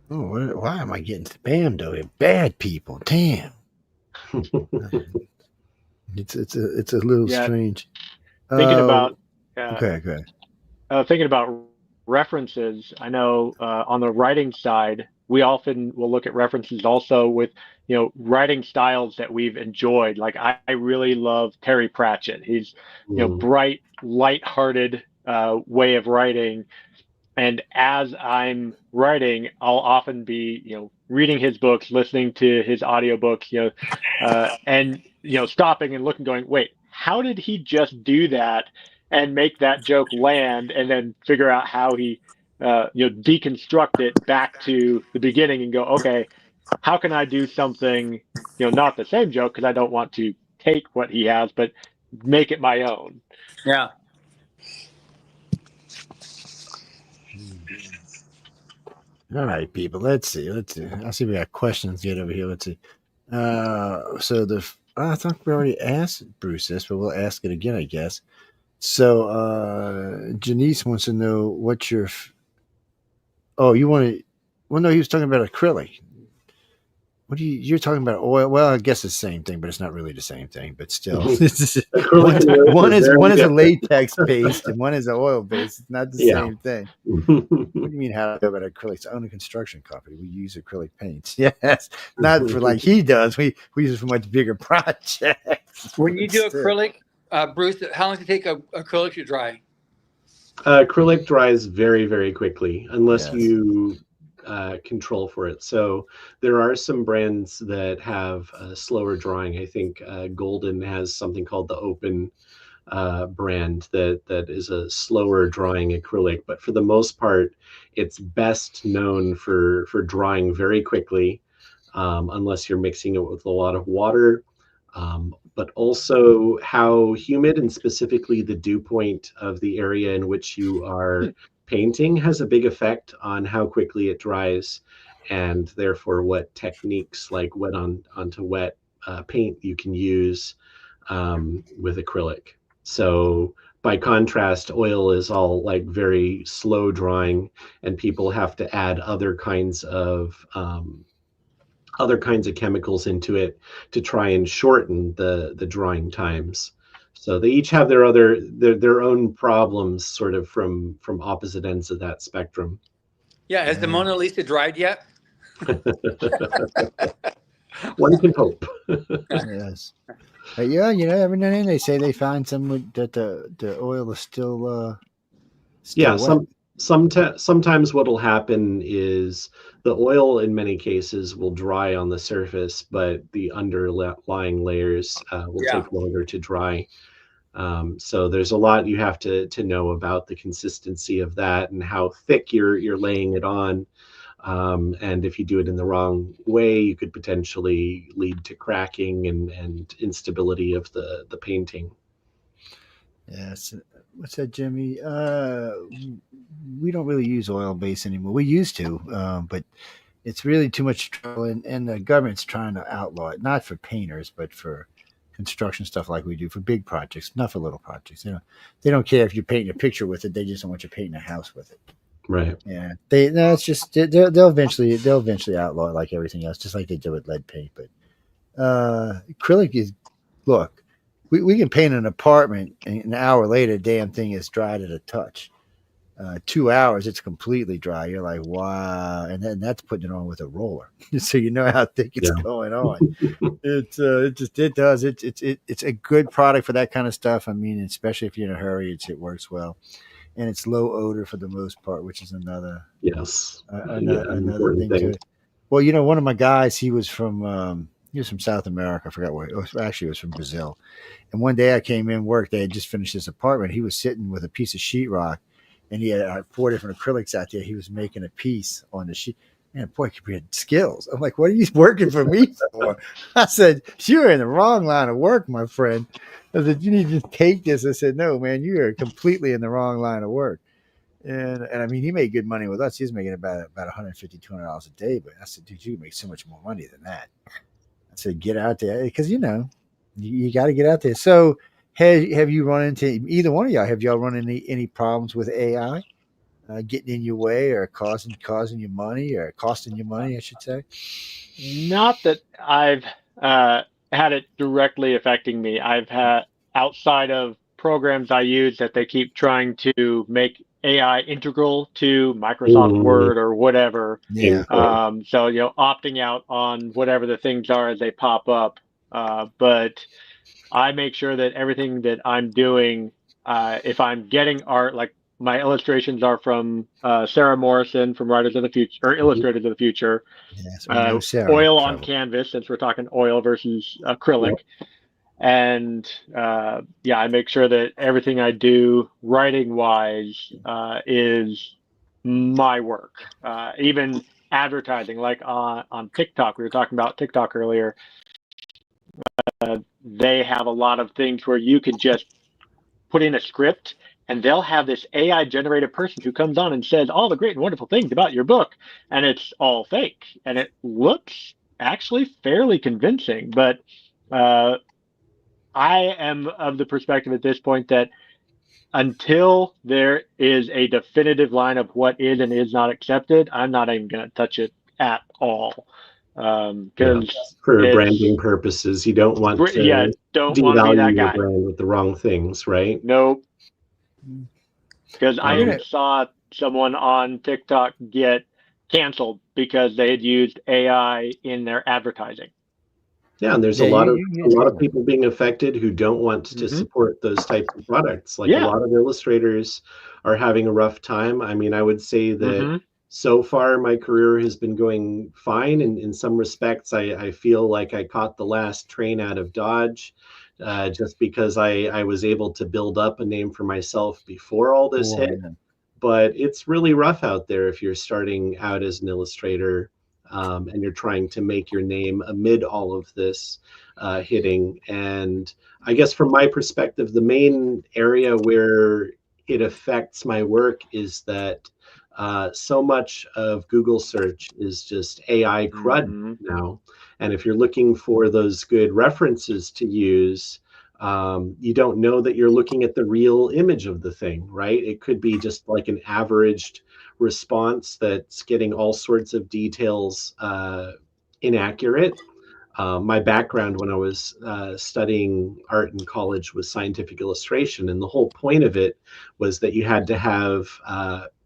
S1: Why am I getting spammed though? They're bad people. Damn. It's a little strange.
S3: Thinking about
S1: okay.
S3: Thinking about references, I know on the writing side, we often will look at references also with, writing styles that we've enjoyed. Like I really love Terry Pratchett. He's, bright, lighthearted way of writing. And as I'm writing, I'll often be, reading his books, listening to his audiobooks, and, stopping and looking, going, wait, how did he just do that and make that joke land, and then figure out how he, deconstruct it back to the beginning and go, okay, how can I do something, not the same joke, because I don't want to take what he has, but make it my own.
S2: Yeah.
S1: All right, people. Let's see. I see we got questions yet over here. Let's see. I think we already asked Bruce this, but we'll ask it again, I guess. So Janice wants to know what your. You want to? Well, no, he was talking about acrylic. What do you're talking about oil? Well, I guess it's the same thing, but it's not really the same thing. But still, one is a latex based and one is an oil based. It's not the same thing. What do you mean? How to go about acrylics? I own a construction company. We use acrylic paints. Yes, not for like he does. We use it for much bigger projects.
S2: When you do acrylic, Bruce, how long does it take acrylic to dry?
S4: Acrylic dries very, very quickly unless you control for it. So there are some brands that have slower drying. I think Golden has something called the Open brand that is a slower drying acrylic. But for the most part, it's best known for drying very quickly, unless you're mixing it with a lot of water. But also how humid and specifically the dew point of the area in which you are painting has a big effect on how quickly it dries, and therefore what techniques like wet onto wet paint you can use with acrylic. So by contrast, oil is all like very slow drying, and people have to add other kinds of chemicals into it to try and shorten the drying times. So they each have their own problems, sort of from opposite ends of that spectrum.
S2: Yeah, has the Mona Lisa dried yet?
S4: One can hope.
S1: Yes. Yeah, every now and then they say they find some that the oil is still
S4: Yeah,
S1: wet.
S4: sometimes what'll happen is the oil in many cases will dry on the surface, but the underlying layers will take longer to dry. So there's a lot you have to know about the consistency of that and how thick you're laying it on. And if you do it in the wrong way, you could potentially lead to cracking and instability of the painting.
S1: Yes. What's that, Jimmy? We don't really use oil base anymore. We used to, but it's really too much trouble, and the government's trying to outlaw it, not for painters, but for construction stuff like we do for big projects, not for little projects. They don't care if you're painting a picture with it. They just don't want you painting a house with it.
S4: Right.
S1: Yeah. It's just they'll eventually outlaw it like everything else, just like they do with lead paint. But acrylic is look. We can paint an apartment, and an hour later, damn thing is dry to the touch. 2 hours, it's completely dry. You're like, wow, and then that's putting it on with a roller, so you know how thick it's going on. It does. It's a good product for that kind of stuff. I mean, especially if you're in a hurry, it works well, and it's low odor for the most part, which is another another
S4: important
S1: thing to
S4: thing.
S1: it. Well, one of my guys, he was from South America. I forgot where. Actually, it was from Brazil. And one day I came in work. They had just finished his apartment. He was sitting with a piece of sheetrock, and he had 4 different acrylics out there. He was making a piece on the sheet. Man, boy, he had skills. I'm like, what are you working for me for? I said, you're in the wrong line of work, my friend. I said, you need to take this. I said, no, man, you are completely in the wrong line of work. And I mean, he made good money with us. He was making about $150, $200 a day. But I said, dude, you can make so much more money than that. I said, get out there because you got to get out there. So, have you run into either one of y'all? Have y'all run into any problems with AI getting in your way or causing you money or costing you money? I should say.
S3: Not that I've had it directly affecting me. I've had outside of programs I use that they keep trying to make AI integral to Microsoft Word or whatever.
S1: Yeah.
S3: So opting out on whatever the things are as they pop up. But I make sure that everything that I'm doing, if I'm getting art, like my illustrations are from Sarah Morrison from Writers of the Future or Illustrators of the Future.
S1: Yes, we know Sarah.
S3: Oil on canvas, since we're talking oil versus acrylic. And I make sure that everything I do writing wise is my work. Even advertising, like on TikTok, we were talking about TikTok earlier. They have a lot of things where you can just put in a script and they'll have this AI generated person who comes on and says all the great and wonderful things about your book, and it's all fake and it looks actually fairly convincing. But I am of the perspective at this point that until there is a definitive line of what is and is not accepted, I'm not even going to touch it at all. Because
S4: for branding purposes, you don't want to devalue your brand with the wrong things, right?
S3: Nope. Because I even saw someone on TikTok get canceled because they had used AI in their advertising.
S4: Yeah, and there's a lot of people being affected who don't want to support those types of products. Like a lot of illustrators are having a rough time. I mean, I would say that so far my career has been going fine. And in some respects, I feel like I caught the last train out of Dodge, just because I was able to build up a name for myself before all this hit. But it's really rough out there if you're starting out as an illustrator. And you're trying to make your name amid all of this hitting. And I guess from my perspective, the main area where it affects my work is that So much of Google search is just AI crud
S3: Hmm.
S4: now. And if you're looking for those good references to use, you don't know that you're looking at the real image of the thing, right? It could be just like an averaged response that's getting all sorts of details inaccurate. My background when I was studying art in college was scientific illustration, and the whole point of it was that you had to have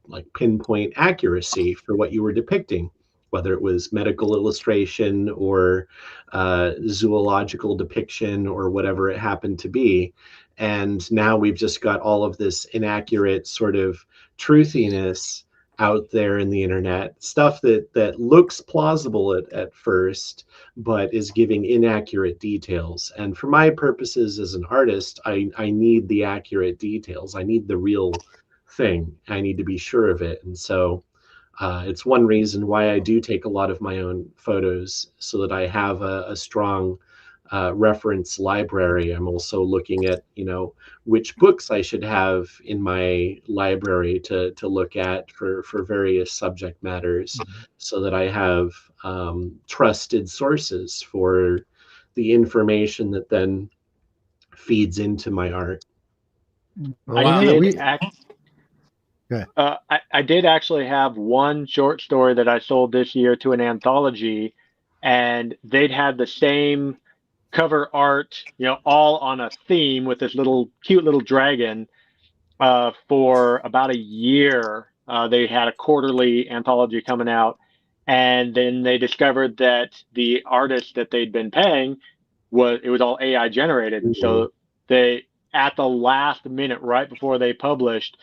S4: like pinpoint accuracy for what you were depicting, whether it was medical illustration or zoological depiction or whatever it happened to be. And now we've just got all of this inaccurate sort of truthiness out there in the internet, stuff that looks plausible at first but is giving inaccurate details. And for my purposes as an artist, I need the accurate details. I need the real thing. I need to be sure of it. And so it's one reason why I do take a lot of my own photos so that I have a strong reference library. I'm also looking at, which books I should have in my library to look at for various subject matters so that I have trusted sources for the information that then feeds into my art.
S1: Well,
S3: I
S1: we know that
S3: did
S1: we.
S3: act.
S1: Yeah.
S3: I did actually have one short story that I sold this year to an anthology, and they'd had the same cover art, all on a theme with this little cute little dragon for about a year. They had a quarterly anthology coming out, and then they discovered that the artist that they'd been paying was all AI generated.
S4: Mhm.
S3: So they, at the last minute, right before they published,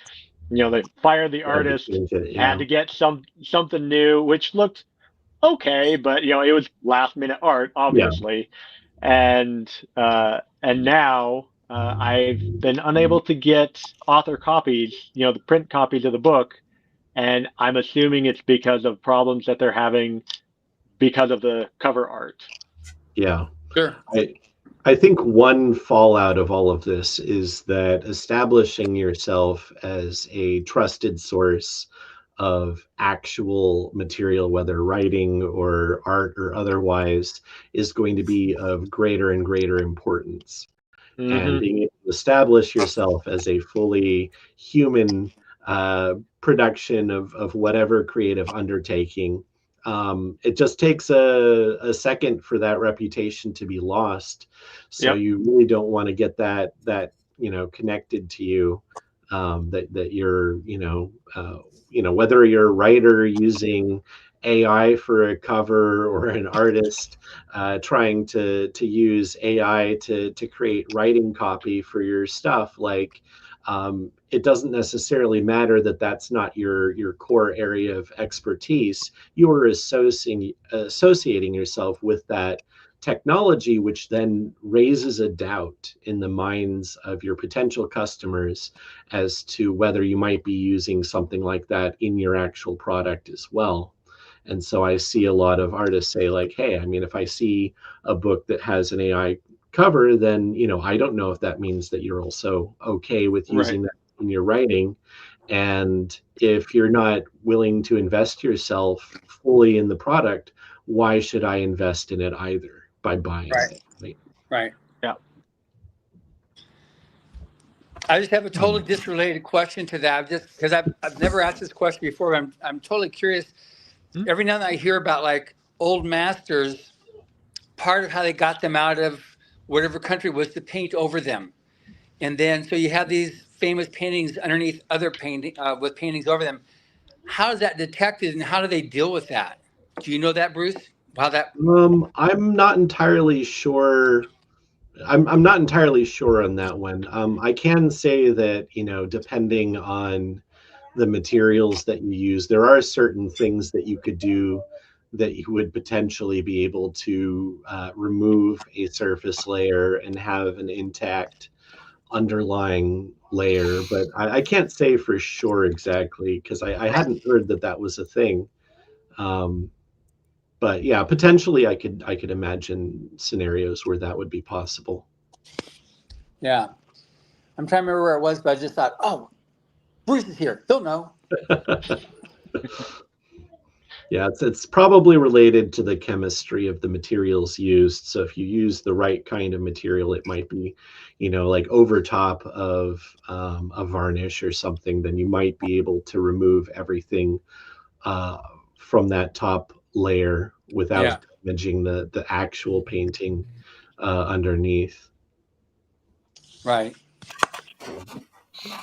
S3: they fired the
S4: Had to
S3: artist,
S4: change it,
S3: had
S4: yeah.
S3: to get something new, which looked okay, but it was last minute art,
S4: Yeah.
S3: obviously. And now I've been unable to get author copies, the print copies of the book, and I'm assuming it's because of problems that they're having because of the cover art.
S4: Yeah.
S2: Sure.
S4: I think one fallout of all of this is that establishing yourself as a trusted source of actual material, whether writing or art or otherwise, is going to be of greater and greater importance. And
S3: Hmm.
S4: being able to establish yourself as a fully human production of whatever creative undertaking, it just takes a second for that reputation to be lost. So
S3: Yep.
S4: you really don't want to get that connected to you, that you're whether you're a writer using AI for a cover or an artist trying to use AI to create writing copy for your stuff. Like, it doesn't necessarily matter that that's not your core area of expertise. You are associating yourself with that technology, which then raises a doubt in the minds of your potential customers as to whether you might be using something like that in your actual product as well. And so I see a lot of artists say, like, hey, I mean, if I see a book that has an AI cover, then, I don't know if that means that you're also okay with
S3: Right.
S4: using that in your writing. And if you're not willing to invest yourself fully in the product, why should I invest in it either by buying
S2: Right.
S4: it? Right?
S2: Right.
S3: Yeah.
S2: I just have a totally disrelated question to that, just because I've never asked this question before. But I'm totally curious. Every now and then I hear about like old masters. Part of how they got them out of whatever country was to paint over them, and then so you have these famous paintings underneath other painting with paintings over them. How is that detected, and how do they deal with that? Do you know that, Bruce? How that?
S4: I'm not entirely sure. I'm not entirely sure on that one. I can say that, depending on the materials that you use, there are certain things that you could do that you would potentially be able to remove a surface layer and have an intact underlying layer. But I can't say for sure exactly because I hadn't heard that that was a thing. Um, but yeah, potentially I could imagine scenarios where that would be possible.
S2: Yeah, I'm trying to remember where it was, but I just thought, oh, Bruce is here. He'll know.
S4: Yeah, it's probably related to the chemistry of the materials used. So if you use the right kind of material, it might be, like over top of a varnish or something, then you might be able to remove everything uh, from that top layer without
S2: Yeah.
S4: damaging the actual painting underneath.
S2: Right.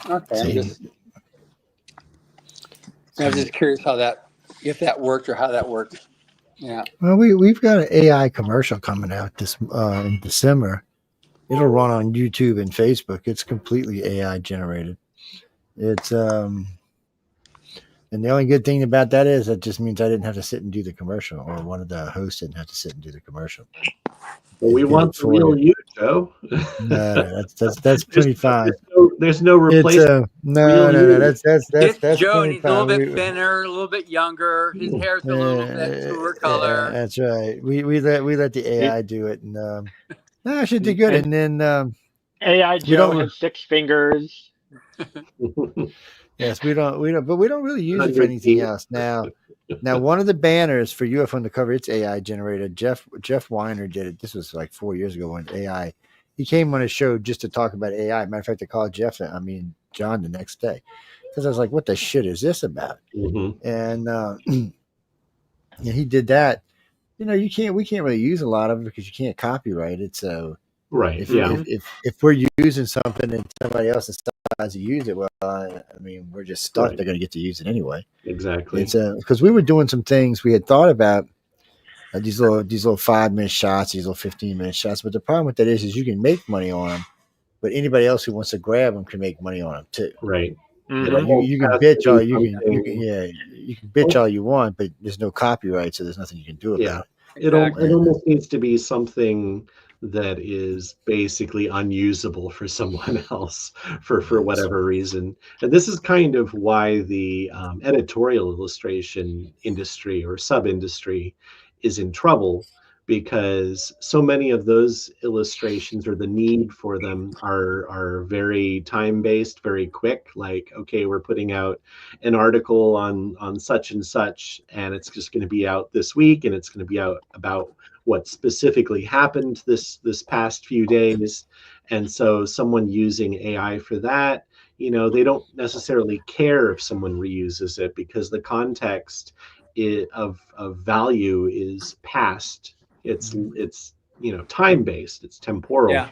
S2: Okay.
S1: See,
S2: I was just curious if that worked or how that worked. Yeah.
S1: well, we've got an AI commercial coming out this in December. It'll run on YouTube and Facebook. It's completely AI generated. It's and the only good thing about that is that just means I didn't have to sit and do the commercial, or one of the hosts didn't have to sit and do the commercial.
S4: Well, we
S1: It did
S4: want
S1: it
S4: the
S1: for you.
S4: real you, Joe.
S1: No, that's plenty fine.
S4: There's no
S1: It's
S4: replacement
S1: no,
S4: real
S1: no, no.
S4: you.
S2: It's
S1: That's
S2: Joe, and
S1: plenty
S2: he's a little
S1: fine.
S2: bit thinner, a little bit younger. His hair's a little bit truer color.
S1: That's right. We let the
S3: It,
S1: AI do it, and no, I should do good.
S3: and
S1: And then
S3: AI
S1: we
S3: Joe
S1: don't.
S3: has 6 fingers.
S1: Yes, we don't, but we don't really use it for
S4: 100
S1: anything
S4: feet.
S1: else. Now, one of the banners for UF on the cover, it's AI generated. Jeff Weiner did it. This was like 4 years ago when AI. He came on a show just to talk about AI. Matter of fact, I called John the next day because I was like, "What the shit is this about?"
S4: Mhm.
S1: And yeah, he did that. We can't really use a lot of it because you can't copyright it. So
S4: Right.
S1: if
S4: Yeah.
S1: if if, if we're using something and somebody else decides to use it, well, we're just stuck.
S4: Right.
S1: They're going to get to use it anyway.
S4: Exactly.
S1: It's because we were doing some things we had thought about these little 5 minute shots, these little 15-minute shots. But the problem with that is you can make money on them, but anybody else who wants to grab them can make money on them too.
S4: Right. It
S3: Hmm
S1: You
S4: almost
S1: can
S4: has to
S1: bitch
S4: be
S1: all
S4: something.
S1: you can bitch all you want, but there's no copyright, so there's nothing you can do
S4: Yeah.
S1: about it.
S4: It
S2: Exactly.
S4: almost needs to be something that is basically unusable for someone else for
S1: Yes.
S4: whatever reason. And this is kind of why the editorial illustration industry or sub industry is in trouble, because so many of those illustrations or the need for them are very time based, very quick. Like, okay, we're putting out an article on such and such, and it's just going to be out this week, and it's going to be out about what specifically happened this past few days. And so someone using AI for that, they don't necessarily care if someone reuses it, because the context of value is past. It's time based, it's temporal.
S2: Yeah.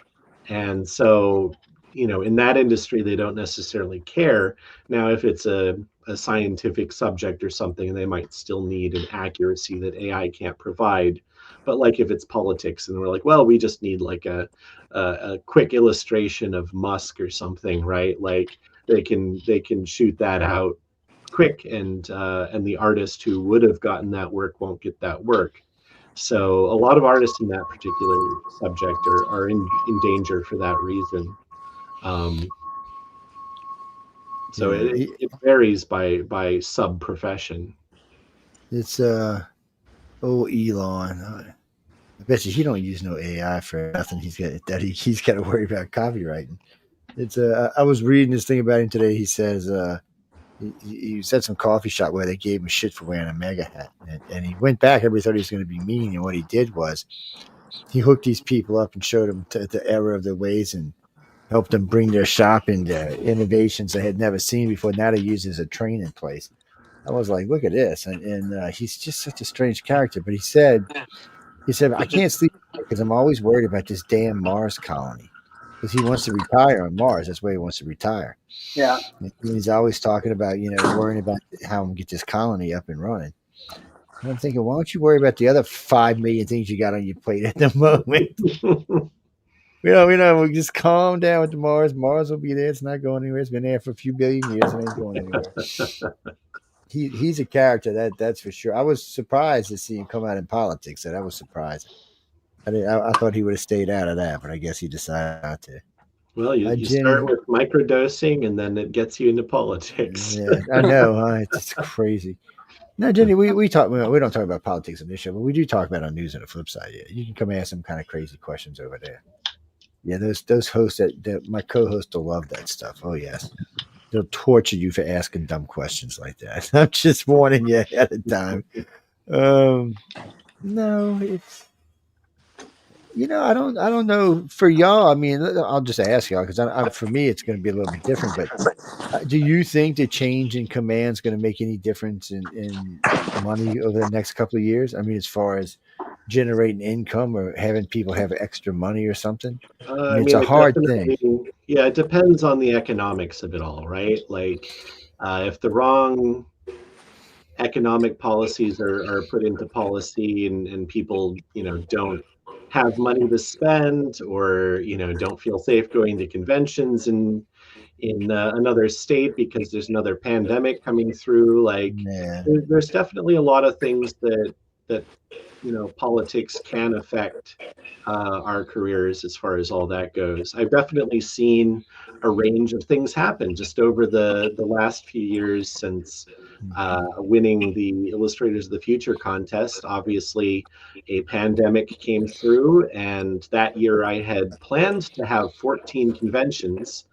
S4: And so, in that industry, they don't necessarily care. Now, if it's a scientific subject or something, they might still need an accuracy that AI can't provide. But like if it's politics, and we're like, well, we just need like a quick illustration of Musk or something, right? Like they can shoot that out quick, and the artist who would have gotten that work won't get that work. So a lot of artists in that particular subject are in danger for that reason. Um, so
S1: Yeah,
S4: it varies by sub profession.
S1: it's Elon. I bet you he don't use no AI for nothing. He's got to worry about copywriting. It's I was reading this thing about him today. He says he was at some coffee shop where they gave him shit for wearing a mega hat, and he went back. Everybody thought he was going to be mean, and what he did was he hooked these people up and showed them the error of their ways and helped them bring their shop into innovations they had never seen before. Now they use it as a training place. I was like, look at this, and he's just such a strange character. But he said I can't sleep because I'm always worried about this damn Mars colony because he wants to retire on Mars. That's where he wants to retire.
S2: Yeah.
S1: And he's always talking about worrying about how I'm get this colony up and running. And I'm thinking, why don't you worry about the other 5 million things you got on your plate at the moment? We just calm down with the Mars. Mars will be there. It's not going anywhere. It's been there for a few billion years. It ain't going anywhere. He's a character that's for sure. I was surprised to see him come out in politics. That was surprising. I thought he would have stayed out of that, but I guess he decided not to.
S4: Well, you
S1: Jenny,
S4: start with microdosing, and then it gets you into politics.
S1: yeah, I know. Huh? It's crazy. No, Jenny, we don't talk about politics on this show, but we do talk about on news on the flip side. Yeah, you can come ask some kind of crazy questions over there. Yeah, those hosts that my co-host will love that stuff. Oh yes. they'll torture you for asking dumb questions like that. I'm just warning you ahead of time. Um, no, it's I don't know for y'all. I mean, I'll just ask y'all because for me, it's going to be a little bit different. But do you think the change in command is going to make any difference in money over the next couple of years? I mean, as far as generating income or having people have extra money or something. I
S4: I
S1: mean, it's
S4: mean,
S1: a
S4: it
S1: hard thing.
S4: definitely, yeah, it depends on the economics of it all, right? Like, if the wrong economic policies are put into policy and people, don't have money to spend or, don't feel safe going to conventions in another state because there's another pandemic coming through, like
S1: Yeah.
S4: there's definitely a lot of things that politics can affect our careers as far as all that goes. I've definitely seen a range of things happen just over the last few years since winning the Illustrators of the Future contest. Obviously, a pandemic came through, and that year I had planned to have 14 conventions,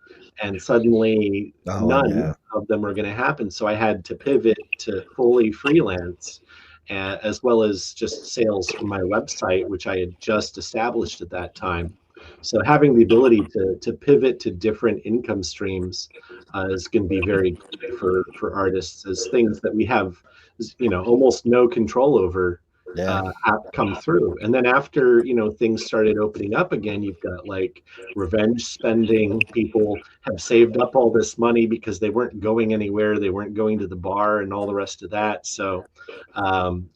S4: and suddenly
S1: Oh, I
S4: none
S1: know.
S4: of them were going to happen. So I had to pivot to fully freelance, as well as just sales from my website, which I had just established at that time. So having the ability to pivot to different income streams is going to be very key for artists, as things that we have, almost no control over
S1: Yeah.
S4: come through. And then after things started opening up again, you've got like revenge spending. People have saved up all this money because they weren't going anywhere, they weren't going to the bar and all the rest of that. So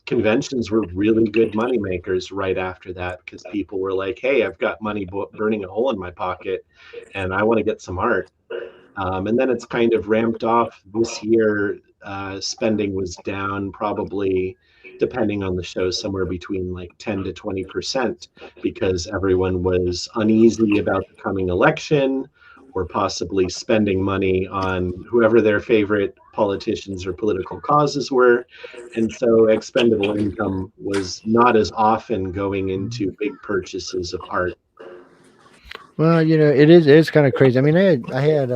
S4: conventions were really good money makers right after that, because people were like, hey, I've got money burning a hole in my pocket and I want to get some art. And then it's kind of ramped off. This year, spending was down probably, depending on the show, somewhere between like 10 to 20%, because everyone was uneasy about the coming election, or possibly spending money on whoever their favorite politicians or political causes were. And so expendable income was not as often going into big purchases of art.
S1: Well, it is kind of crazy. I mean, I had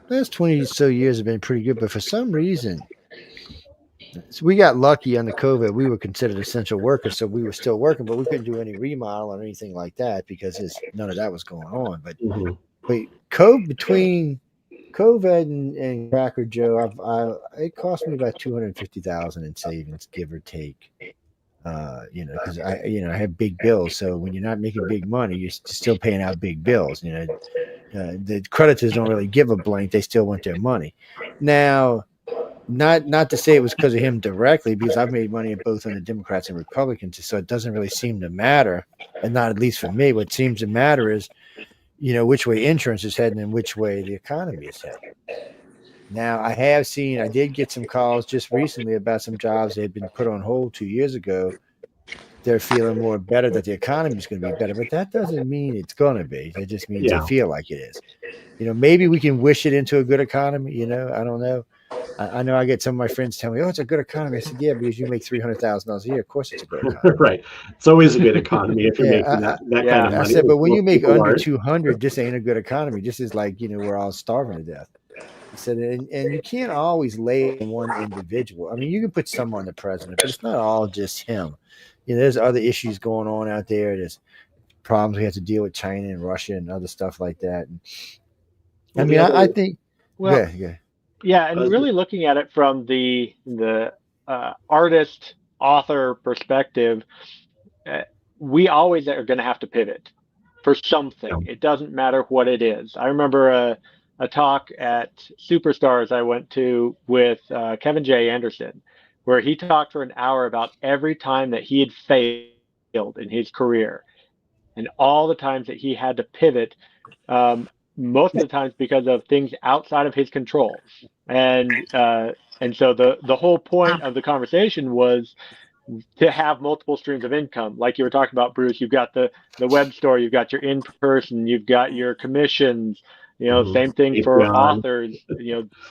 S1: last 20 so years have been pretty good, but for some reason, so we got lucky on the COVID. We were considered essential workers, so we were still working, but we couldn't do any remodel or anything like that because none of that was going on.
S4: Mhm.
S1: But between COVID and Cracker Joe, it cost me about 250,000 in savings, give or take. Because I have big bills. So when you're not making big money, you're still paying out big bills. The creditors don't really give a blank; they still want their money. Now, not to say it was because of him directly, because I've made money both on the Democrats and Republicans, so it doesn't really seem to matter, and not at least for me. What seems to matter is which way insurance is heading and which way the economy is heading. Now, I did get some calls just recently about some jobs that had been put on hold 2 years ago. They're feeling more better that the economy is going to be better, but that doesn't mean it's going to be. It just means they
S4: Yeah.
S1: feel like it is. Maybe we can wish it into a good economy. I don't know. I know I get some of my friends tell me, "Oh, it's a good economy." I said, "Yeah, because you make $300,000 a year. Of course, it's a good economy."
S4: Right. It's always a good economy if you're
S1: Yeah,
S4: making that kind of
S3: Yeah.
S1: I
S4: money,
S1: said,
S4: which
S1: but when you
S4: most
S1: make
S4: people
S1: under
S4: aren't.
S1: 200, this ain't a good economy. This is like we're all starving to death. I said, and you can't always lay on one individual. I mean, you can put some on the president, but it's not all just him. There's other issues going on out there. There's problems we have to deal with China and Russia and other stuff like that. And, I
S4: Well,
S1: mean,
S4: the
S1: I
S4: other,
S1: think,
S3: Well,
S1: yeah.
S3: yeah, and
S4: uh,
S3: really looking at it from the artist author perspective, uh, we always are going to have to pivot for
S4: yeah.
S3: something. It doesn't matter what it is. I remember a talk at Superstars I went to with Kevin J. Anderson, where he talked for an hour about every time that he had failed in his career and all the times that he had to pivot, um, most of the times because of things outside of his control. And and so the whole point of the conversation was to have multiple streams of income. Like you were talking about, Bruce, you've got the web store, you've got your in person, you've got your commissions.
S4: Mhm.
S3: Same thing for
S4: Patreon.
S3: authors.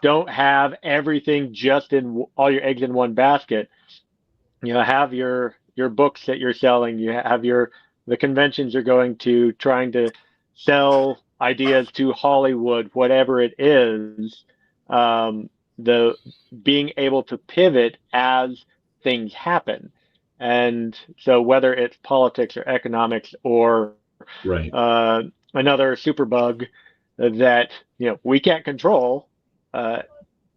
S3: Don't have everything just in all your eggs in one basket. Have your books that you're selling. You have the conventions you're going to, trying to sell ideas to Hollywood, whatever it is, the being able to pivot as things happen. And so whether it's politics or economics or
S4: Right.
S3: another superbug that we can't control,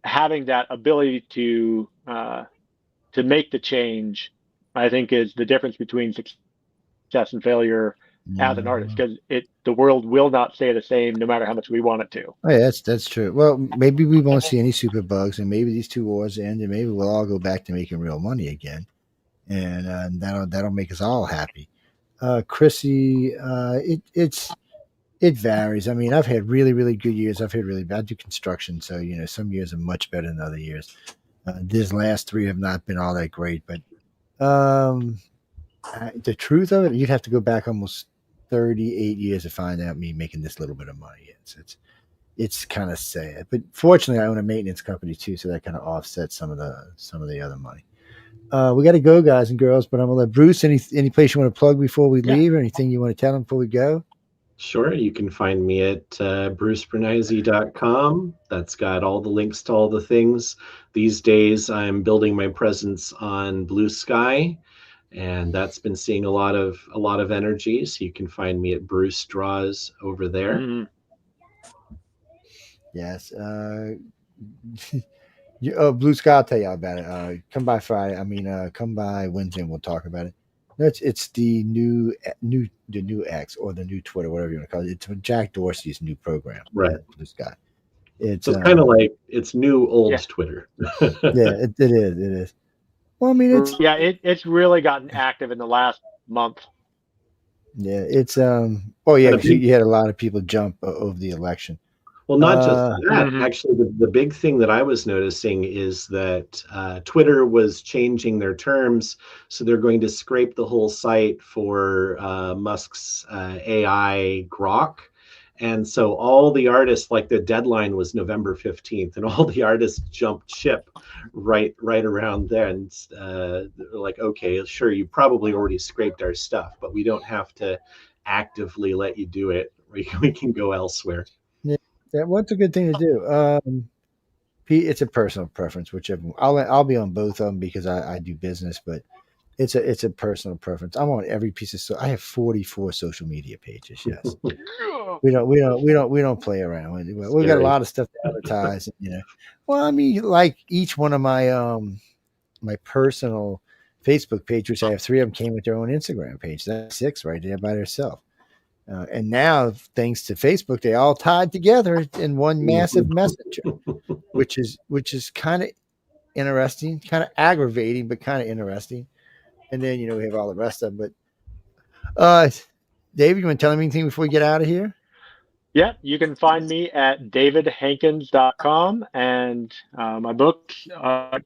S3: having that ability to make the change, I think, is the difference between success and failure as an artist, because the world will not stay the same no matter how much we want it to.
S1: Oh, yeah, that's true. Well, maybe we won't see any super bugs, and maybe these two wars end, and maybe we'll all go back to making real money again, and that'll make us all happy. Chrissy, it varies. I mean, I've had really really good years. I've had really bad. I do construction, so some years are much better than other years. These last three have not been all that great, but um, the truth of it, you'd have to go back almost 38 years to find out me making this little bit of money. It's kind of sad, but fortunately, I own a maintenance company too, so that kind of offsets some of the other money. We got to go, guys and girls, but I'm gonna let Bruce. Any place you want to plug before we leave, or anything you want to tell them before we go?
S4: Sure. You can find me at brucebernaise.com. That's got all the links to all the things. These days, I'm building my presence on Blue Sky, and that's been seeing a lot of energy. So you can find me at Bruce Draws over there.
S3: Mm-hmm.
S1: Yes. Blue Sky, I'll tell you all about it. Come by Friday. I mean, come by Wednesday and we'll talk about it. No, it's the new X or the new Twitter, whatever you want to call it. It's Jack Dorsey's new program,
S4: Right?
S1: Blue Sky. It's
S4: so kind of like it's new old Twitter.
S1: Yeah, it is. It is. Well, I mean,
S3: it's really gotten active in the last month.
S1: Yeah, it's oh yeah, because you had a lot of people jump over the election.
S4: Well, not just that. Actually, the big thing that I was noticing is that Twitter was changing their terms, so they're going to scrape the whole site for Musk's AI Grok. And so all the artists, like the deadline was November 15th, and all the artists jumped ship right around then. They're like, okay, sure, you probably already scraped our stuff, but we don't have to actively let you do it. We can go elsewhere.
S1: Yeah, what's a good thing to do? It's a personal preference, whichever. I'll be on both of them because I do business, but it's a personal preference. I'm on every piece of I have 44 social media pages. Yes, we don't play around. We've got a lot of stuff to advertise. Well, I mean, like each one of my my personal Facebook page, which I have 3 of them, came with their own Instagram page. That's 6 right there by themselves. And now, thanks to Facebook, they all tied together in one massive messenger, which is kind of interesting, kind of aggravating, but kind of interesting. And then we have all the rest of them. But David, you want to tell me anything before we get out of here?
S3: Yeah, you can find me at davidhankins.com, and my book,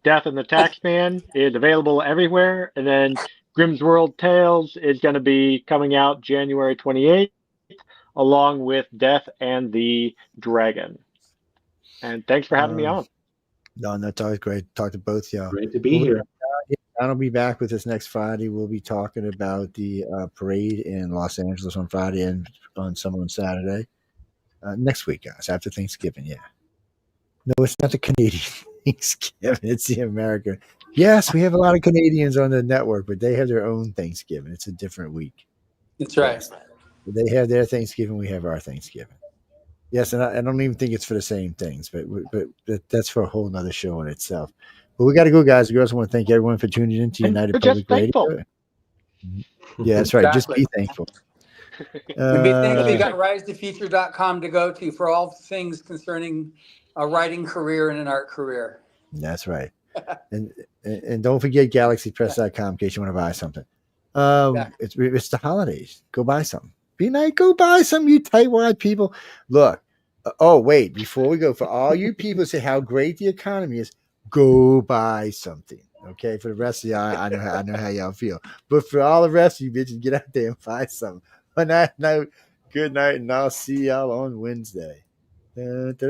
S3: Death and the Taxman, is available everywhere. And then Grimm's World Tales is going to be coming out January 28th, along with Death and the Dragon. And thanks for having me on.
S1: No, that's always great to talk to both y'all.
S4: Great to be here.
S1: I'll be back with us next Friday. We'll be talking about the parade in Los Angeles on Friday and on Saturday. Next week, guys, after Thanksgiving. Yeah. No, it's not the Canadian Thanksgiving. It's the American. Yes, we have a lot of Canadians on the network, but they have their own Thanksgiving. It's a different week.
S2: That's right.
S1: They have their Thanksgiving. We have our Thanksgiving. Yes, and I don't even think it's for the same things, but that's for a whole nother show in itself. But we got to go, guys and girls. I want to thank everyone for tuning in to United Public Radio. Yeah, that's right. Exactly. Just be thankful.
S2: Be thankful you got risetofeature.com to go to for all things concerning a writing career and an art career.
S1: That's right. and don't forget galaxypress.com in case you want to buy something. It's the holidays. Go buy something. Be nice. Go buy some, you tightwad people. Look. Wait. Before we go, for all you people say how great the economy is, go buy something. Okay. For the rest of y'all, I know how y'all feel. But for all the rest of you bitches, get out there and buy something. On that note, good night, and I'll see y'all on Wednesday. Dun, dun, dun,